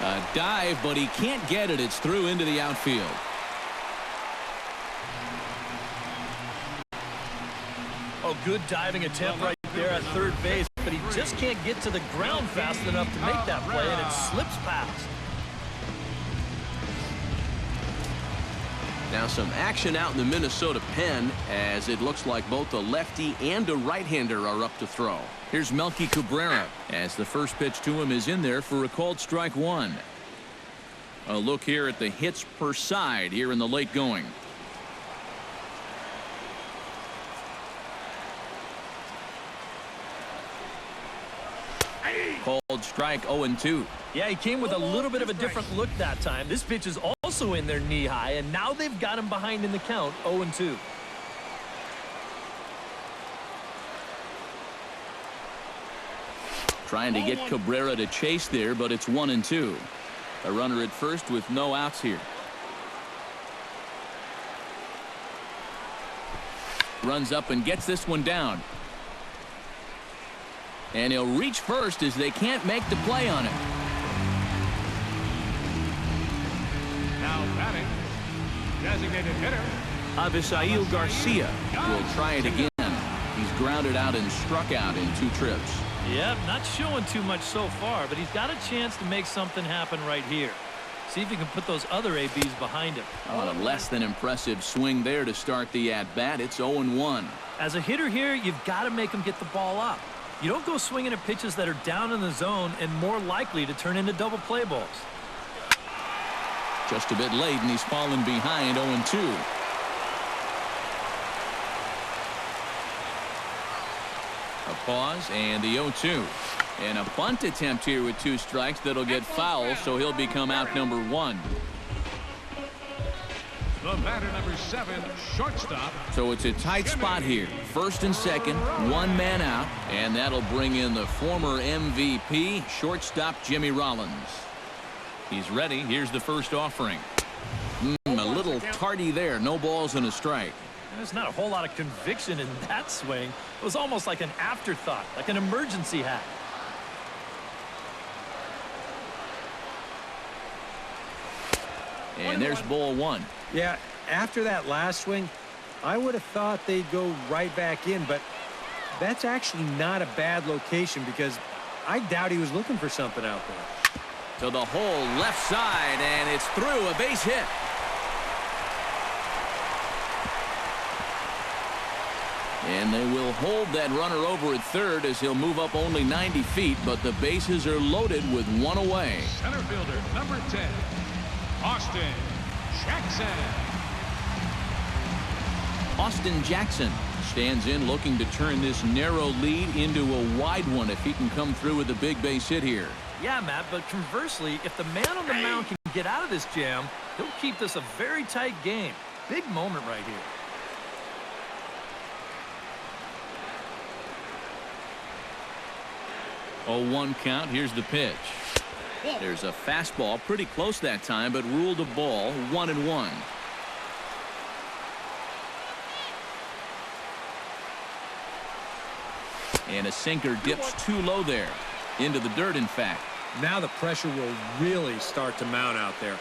A dive, but he can't get it. It's through into the outfield. Oh, good diving attempt right there at third base, but he just can't get to the ground fast enough to make that play, and it slips past. Now some action out in the Minnesota pen as it looks like both a lefty and a right-hander are up to throw. Here's Melky Cabrera as the first pitch to him is in there for a called strike 1. A look here at the hits per side here in the late going. Called strike 0-2. Yeah, he came with a little bit of a different look that time. This pitch is also in there knee high, and now they've got him behind in the count 0-2. Trying to get Cabrera to chase there, but it's 1-2. A runner at first with no outs here. Runs up and gets this one down. And he'll reach first as they can't make the play on it. Now batting, designated hitter Avisail Garcia will try it again. He's grounded out and struck out in 2 trips. Yeah, not showing too much so far, but he's got a chance to make something happen right here. See if he can put those other ABs behind him. On a less than impressive swing there to start the at-bat. It's 0-1. As a hitter here, you've got to make him get the ball up. You don't go swinging at pitches that are down in the zone and more likely to turn into double play balls. Just a bit late, and he's fallen behind 0-2. A pause, and the 0-2. And a bunt attempt here with 2 strikes that'll get foul, so he'll become out number 1. The batter, number 7, shortstop. So it's a tight spot here. First and second, 1 man out, and that'll bring in the former MVP, shortstop Jimmy Rollins. He's ready. Here's the first offering. A little tardy there. No balls and a strike. There's not a whole lot of conviction in that swing. It was almost like an afterthought, like an emergency hack. And there's ball 1. Yeah, after that last swing, I would have thought they'd go right back in, but that's actually not a bad location because I doubt he was looking for something out there. To the hole left side, and it's through. A base hit. And they will hold that runner over at third as he'll move up only 90 feet, but the bases are loaded with 1 away. Center fielder, number 10, Austin Jackson. Austin Jackson stands in looking to turn this narrow lead into a wide one if he can come through with a big base hit here. Yeah, Matt, but conversely, if the man on the mound can get out of this jam, he'll keep this a very tight game. Big moment right here. Oh, 1 count. Here's the pitch. There's a fastball pretty close that time, but ruled a ball. 1-1. And a sinker dips too low there. Into the dirt, in fact. Now the pressure will really start to mount out there.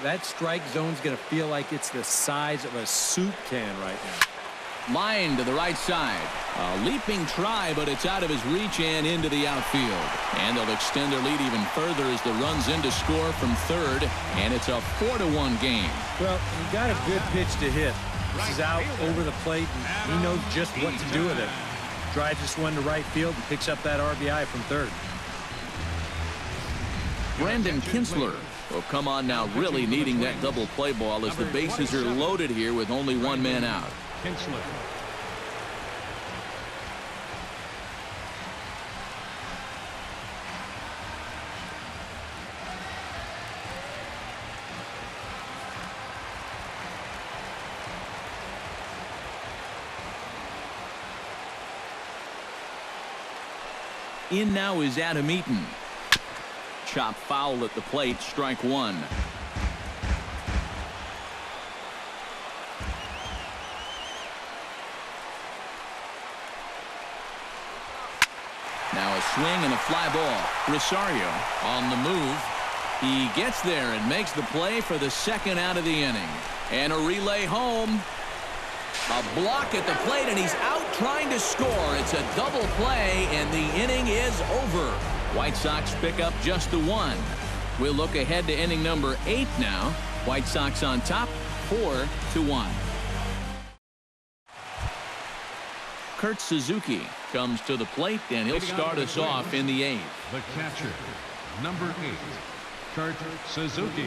That strike zone's going to feel like it's the size of a soup can right now. Line to the right side. A leaping try, but it's out of his reach and into the outfield. And they'll extend their lead even further as the run's in to score from third. And it's a 4-1 game. Well, he got a good pitch to hit. This is out over the plate, and he knows just what to do with it. Drives this one to right field and picks up that RBI from third. Brandon Kinsler will come on now, really needing that double play ball as the bases are loaded here with only 1 man out. Kinsler. In now is Adam Eaton. Chop foul at the plate, strike 1. Now a swing and a fly ball. Rosario on the move. He gets there and makes the play for the second out of the inning. And a relay home. A block at the plate, and he's out trying to score. It's a double play, and the inning is over. White Sox pick up just the 1. We'll look ahead to inning number 8 now. White Sox on top, 4-1. Kurt Suzuki comes to the plate, and he'll start us off in the 8th. The catcher, number 8, Kurt Suzuki.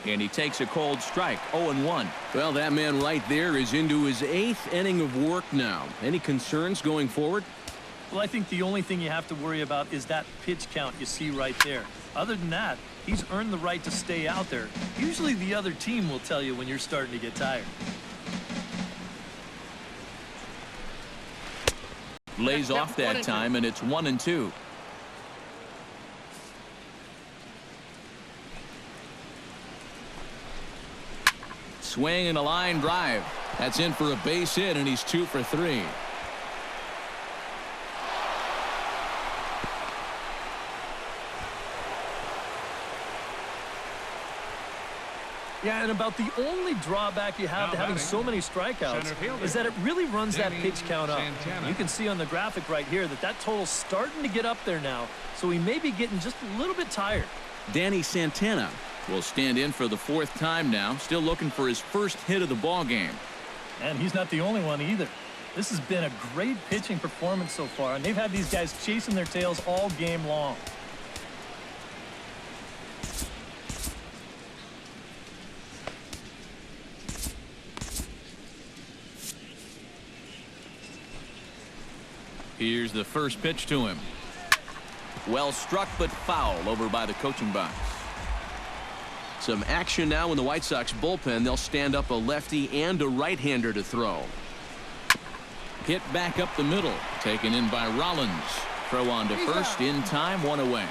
And he takes a cold strike, 0-1. Well, that man right there is into his 8th inning of work now. Any concerns going forward? Well, I think the only thing you have to worry about is that pitch count you see right there. Other than that, he's earned the right to stay out there. Usually the other team will tell you when you're starting to get tired. Lays off that time, and it's 1-2. Swing and a line drive. That's in for a base hit, and he's 2 for 3. Yeah, and about the only drawback you have to having so many strikeouts is that it really runs that pitch count up. You can see on the graphic right here that that total's starting to get up there now, so he may be getting just a little bit tired. Danny Santana will stand in for the 4th time now, still looking for his first hit of the ball game. And he's not the only one either. This has been a great pitching performance so far, and they've had these guys chasing their tails all game long. Here's the first pitch to him. Well struck, but foul over by the coaching box. Some action now in the White Sox bullpen. They'll stand up a lefty and a right-hander to throw. Hit back up the middle. Taken in by Rollins. Throw on to first in time. 1 away.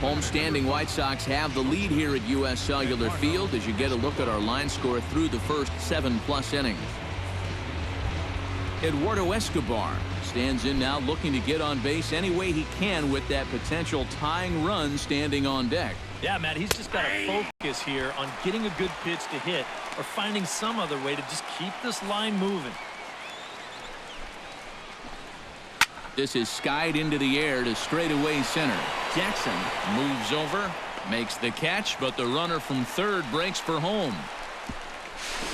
Homestanding White Sox have the lead here at U.S. Cellular Field as you get a look at our line score through the first 7+ innings. Eduardo Escobar stands in now, looking to get on base any way he can with that potential tying run standing on deck. Yeah, Matt, he's just got to focus here on getting a good pitch to hit or finding some other way to just keep this line moving. This is skied into the air to straightaway center. Jackson moves over, makes the catch, but the runner from third breaks for home.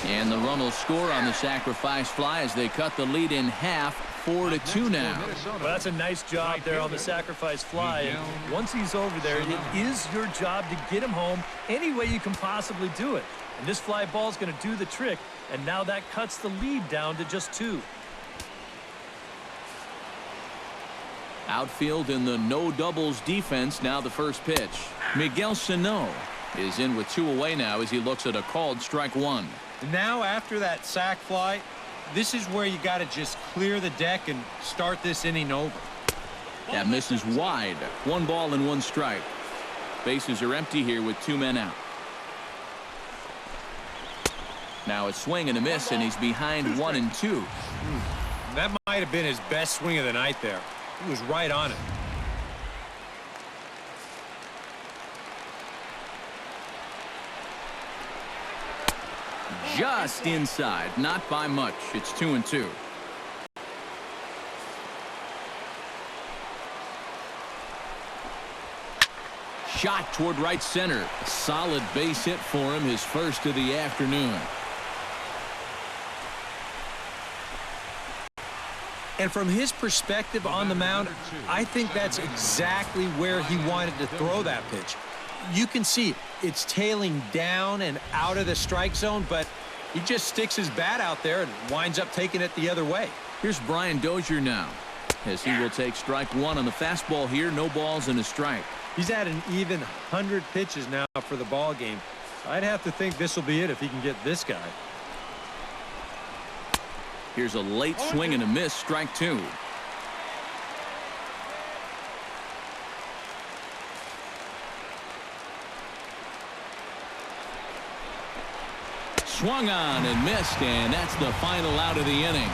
And the run will score on the sacrifice fly as they cut the lead in half, 4-2 now. Well, that's a nice job there on the sacrifice fly. And once he's over there, it is your job to get him home any way you can possibly do it. And this fly ball is going to do the trick. And now that cuts the lead down to just 2. Outfield in the no doubles defense. Now the first pitch. Miguel Sano is in with 2 away now as he looks at a called strike 1. Now after that sac fly, this is where you got to just clear the deck and start this inning over. That misses wide. 1 ball and 1 strike. Bases are empty here with 2 men out. Now a swing and a miss, and he's behind 1-2. That might have been his best swing of the night there. He was right on it. Just inside, not by much. It's 2-2. Shot toward right center. Solid base hit for him, his first of the afternoon. And from his perspective on the mound, I think that's exactly where he wanted to throw that pitch. You can see it's tailing down and out of the strike zone, but he just sticks his bat out there and winds up taking it the other way. Here's Brian Dozier now, as he will take strike 1 on the fastball here. No balls and a strike. He's at an even 100 pitches now for the ball game. I'd have to think this will be it if he can get this guy. Here's a late swing and a miss. Strike 2. Swung on and missed, and that's the final out of the inning.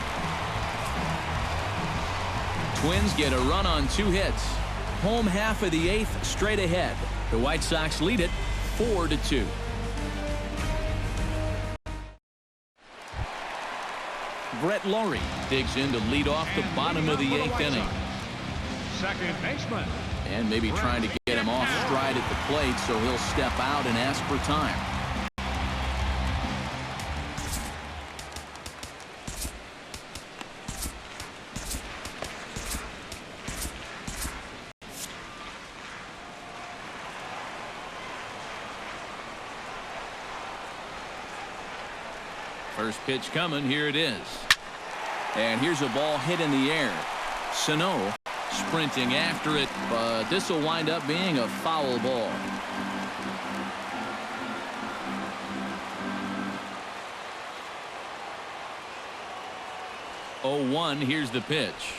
Twins get a run on 2 hits. Home half of the 8th, straight ahead. The White Sox lead it 4-2. Brett Laurie digs in to lead off the bottom of the 8th inning. Second baseman. And maybe trying to get him off stride at the plate, so he'll step out and ask for time. First pitch coming. Here it is. And here's a ball hit in the air. Sano sprinting after it, but this will wind up being a foul ball. Oh, 1. Here's the pitch.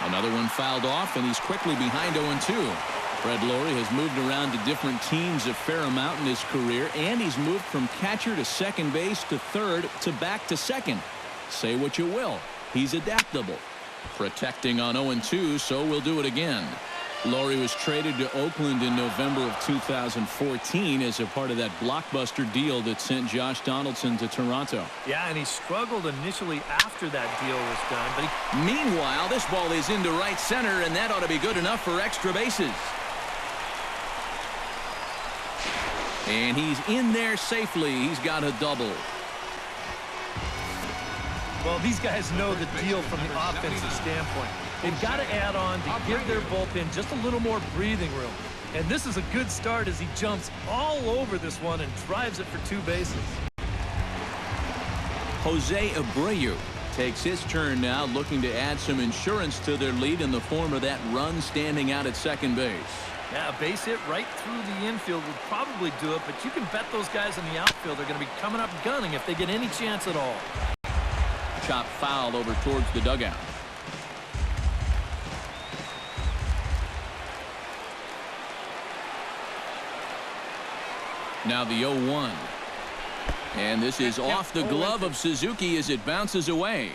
Another one fouled off, and he's quickly behind 0-2. Brett Laurie has moved around to different teams a fair amount in his career, and he's moved from catcher to second base to third to back to second. Say what you will, he's adaptable. Protecting on 0-2, so we'll do it again. Laurie was traded to Oakland in November of 2014 as a part of that blockbuster deal that sent Josh Donaldson to Toronto. Yeah, and he struggled initially after that deal was done. But meanwhile, this ball is into right center, and that ought to be good enough for extra bases. And he's in there safely. He's got a double. Well, these guys know the deal from the offensive standpoint. They've got to add on to give their bullpen just a little more breathing room. And this is a good start as he jumps all over this one and drives it for 2 bases. Jose Abreu takes his turn now, looking to add some insurance to their lead in the form of that run standing out at second base. Yeah, a base hit right through the infield would probably do it, but you can bet those guys in the outfield are going to be coming up gunning if they get any chance at all. Chop foul over towards the dugout. Now the 0-1. And this is off the glove of Suzuki as it bounces away.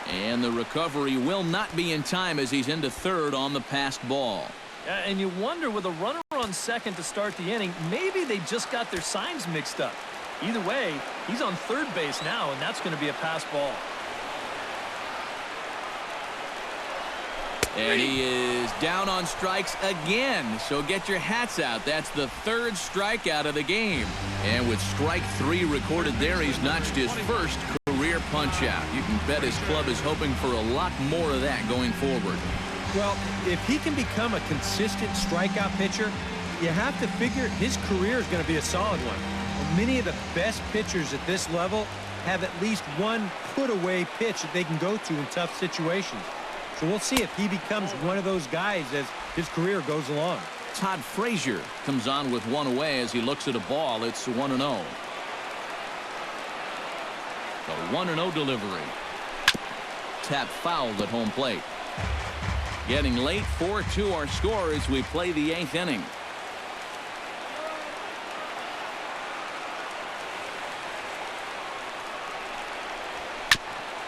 And the recovery will not be in time as he's into third on the passed ball. And you wonder, with a runner on second to start the inning, maybe they just got their signs mixed up. Either way, he's on third base now, and that's going to be a pass ball. And he is down on strikes again. So get your hats out. That's the 3rd strikeout of the game. And with strike 3 recorded there, he's notched his first career punch-out. You can bet his club is hoping for a lot more of that going forward. Well, if he can become a consistent strikeout pitcher, you have to figure his career is going to be a solid one. And many of the best pitchers at this level have at least one put-away pitch that they can go to in tough situations. So we'll see if he becomes one of those guys as his career goes along. Todd Frazier comes on with one away as he looks at a ball. It's 1-0. The 1-0 delivery. Tap fouled at home plate. Getting late, 4-2 our score as we play the 8th inning.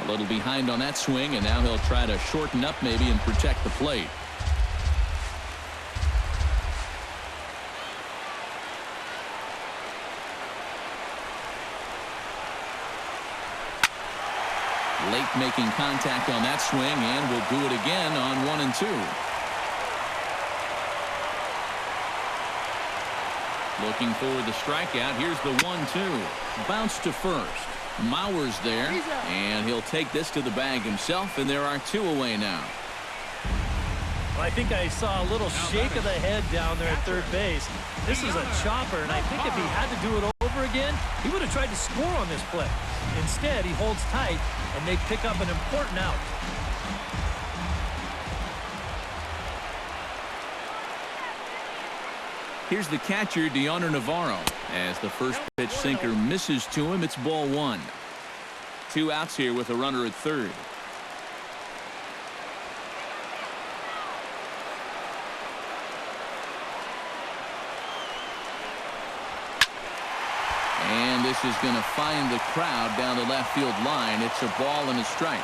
A little behind on that swing, and now he'll try to shorten up maybe and protect the plate. Late making contact on that swing, and will do it again on 1 and 2. Looking for the strikeout. Here's the 1-2. Bounce to first. Mauer's there, and he'll take this to the bag himself, and there are 2 away now. Well, I think I saw a little shake of the head down there at third base. This is a chopper, and I think if he had to do it over again, he would have tried to score on this play. Instead, he holds tight, and they pick up an important out. Here's the catcher, Deoner Navarro. As the first pitch sinker misses to him, it's ball 1. 2 outs here with a runner at third. And this is going to find the crowd down the left field line. It's a ball and a strike.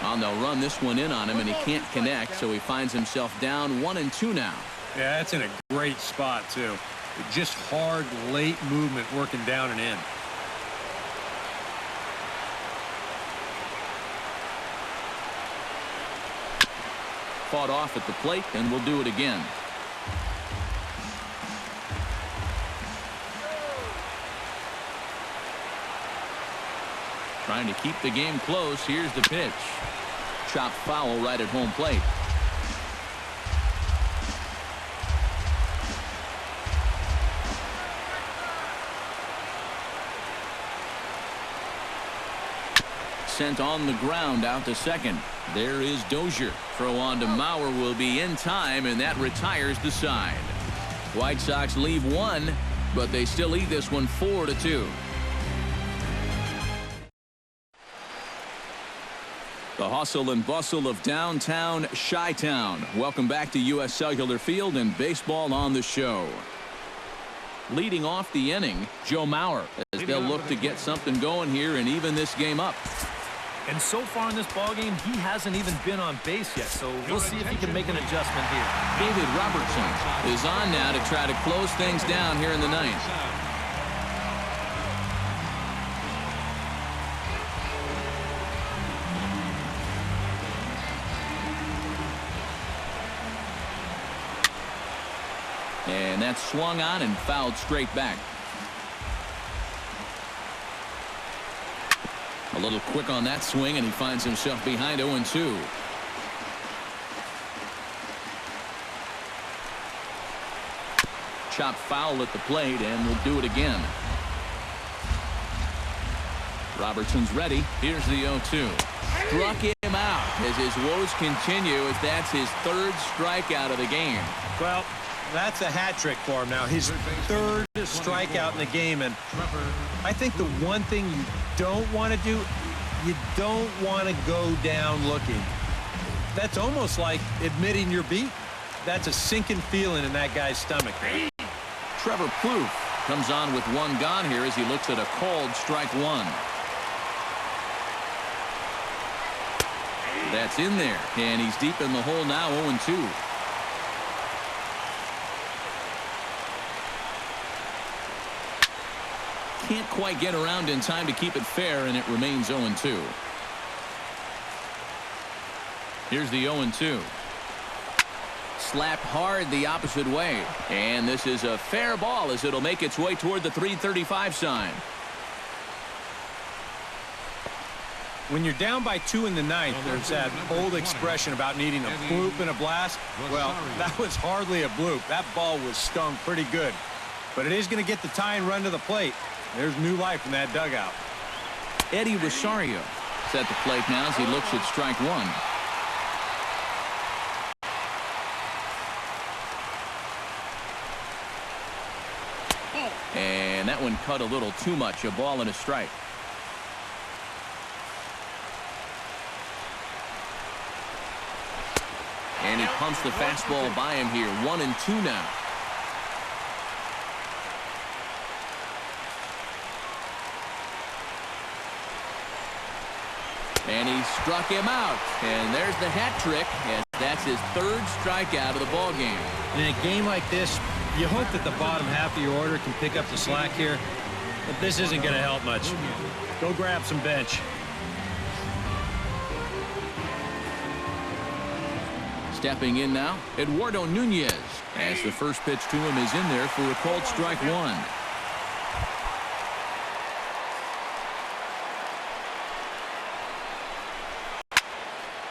And they'll run this one in on him, and he can't connect, so he finds himself down 1 and 2 now. Yeah, that's in a great spot, too. Just hard, late movement working down and in. Fought off at the plate, and will do it again. Trying to keep the game close. Here's the pitch. Chopped foul right at home plate. Sent on the ground out to second. There is Dozier. Throw on to Mauer will be in time, and that retires the side. White Sox leave 1, but they still lead this one 4-2. The hustle and bustle of downtown Chi-Town. Welcome back to U.S. Cellular Field and baseball on the show. Leading off the inning, Joe Mauer, as they'll look to get something going here and even this game up. And so far in this ballgame, he hasn't even been on base yet, so we'll see if he can make an adjustment here. David Robertson is on now to try to close things down here in the ninth. And that's swung on and fouled straight back. A little quick on that swing, and he finds himself behind 0-2. Chop foul at the plate, and we'll do it again. Robertson's ready. Here's the 0-2. Struck him out as his woes continue, as that's his third strikeout of the game. Well, that's a hat trick for him now. His third strikeout in the game, and I think the one thing you don't want to do, you don't want to go down looking. That's almost like admitting you're beat. That's a sinking feeling in that guy's stomach. Trevor Plouffe comes on with one gone here as he looks at a called strike one. That's in there, and he's deep in the hole now, 0-2. Can't quite get around in time to keep it fair, and it remains 0-2. Here's the 0-2. Slapped hard the opposite way, and this is a fair ball as it'll make its way toward the 335 sign. When you're down by 2 in the ninth, there's that old expression about needing a bloop and a blast. Well, that was hardly a bloop. That ball was stung pretty good. But it is going to get the tying run to the plate. There's new life in that dugout. Eddie Rosario is at the plate now as he looks at strike one. And that one cut a little too much. A ball and a strike. And he pumps the fastball by him here. 1-2 now. And he struck him out. And there's the hat trick. And that's his third strikeout of the ball game. In a game like this, you hope that the bottom half of your order can pick up the slack here. But this isn't going to help much. Go grab some bench. Stepping in now, Eduardo Nunez, as the first pitch to him is in there for a called strike one.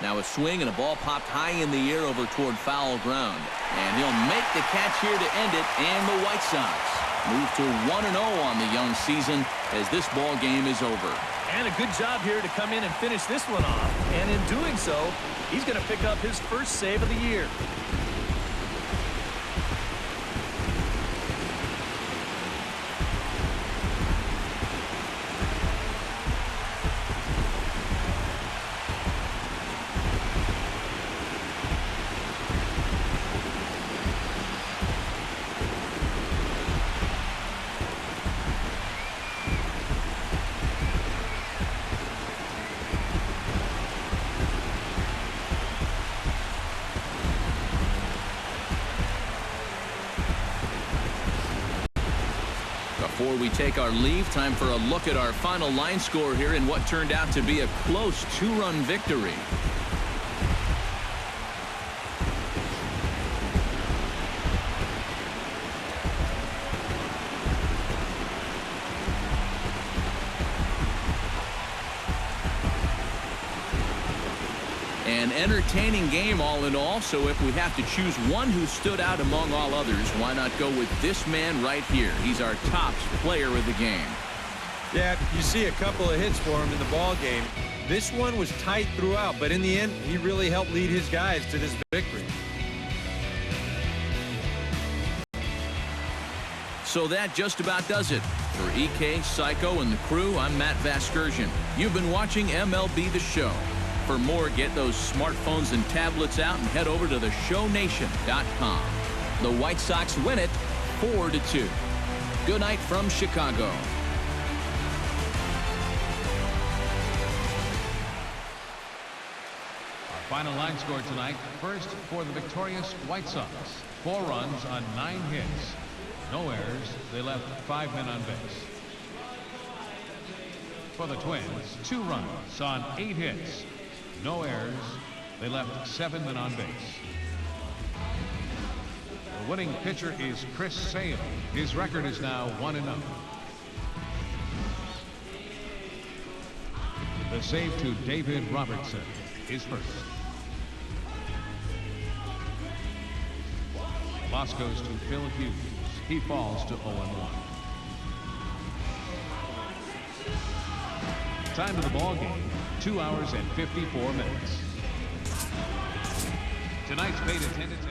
Now a swing and a ball popped high in the air over toward foul ground. And he'll make the catch here to end it, and the White Sox move to 1-0 on the young season as this ball game is over. And a good job here to come in and finish this one off. And in doing so, he's going to pick up his first save of the year. Before we take our leave, time for a look at our final line score here in what turned out to be a close two-run victory. An entertaining game all in all, so if we have to choose one who stood out among all others, why not go with this man right here? He's our top player of the game. Yeah, you see a couple of hits for him in the ball game. This one was tight throughout, but in the end, he really helped lead his guys to this victory. So that just about does it. For EK, Psycho, and the crew, I'm Matt Vasgersian. You've been watching MLB The Show. For more, get those smartphones and tablets out and head over to theshownation.com. The White Sox win it 4-2. Good night from Chicago. Final line score tonight. First for the victorious White Sox. 4 runs on 9 hits. No errors. They left 5 men on base. For the Twins, 2 runs on 8 hits. No errors. They left 7 men on base. The winning pitcher is Chris Sale. His record is now 1-0. The save to David Robertson is first. Loss goes to Phil Hughes. He falls to 0-1. Time of the ball game, 2 hours and 54 minutes. Tonight's paid attendance.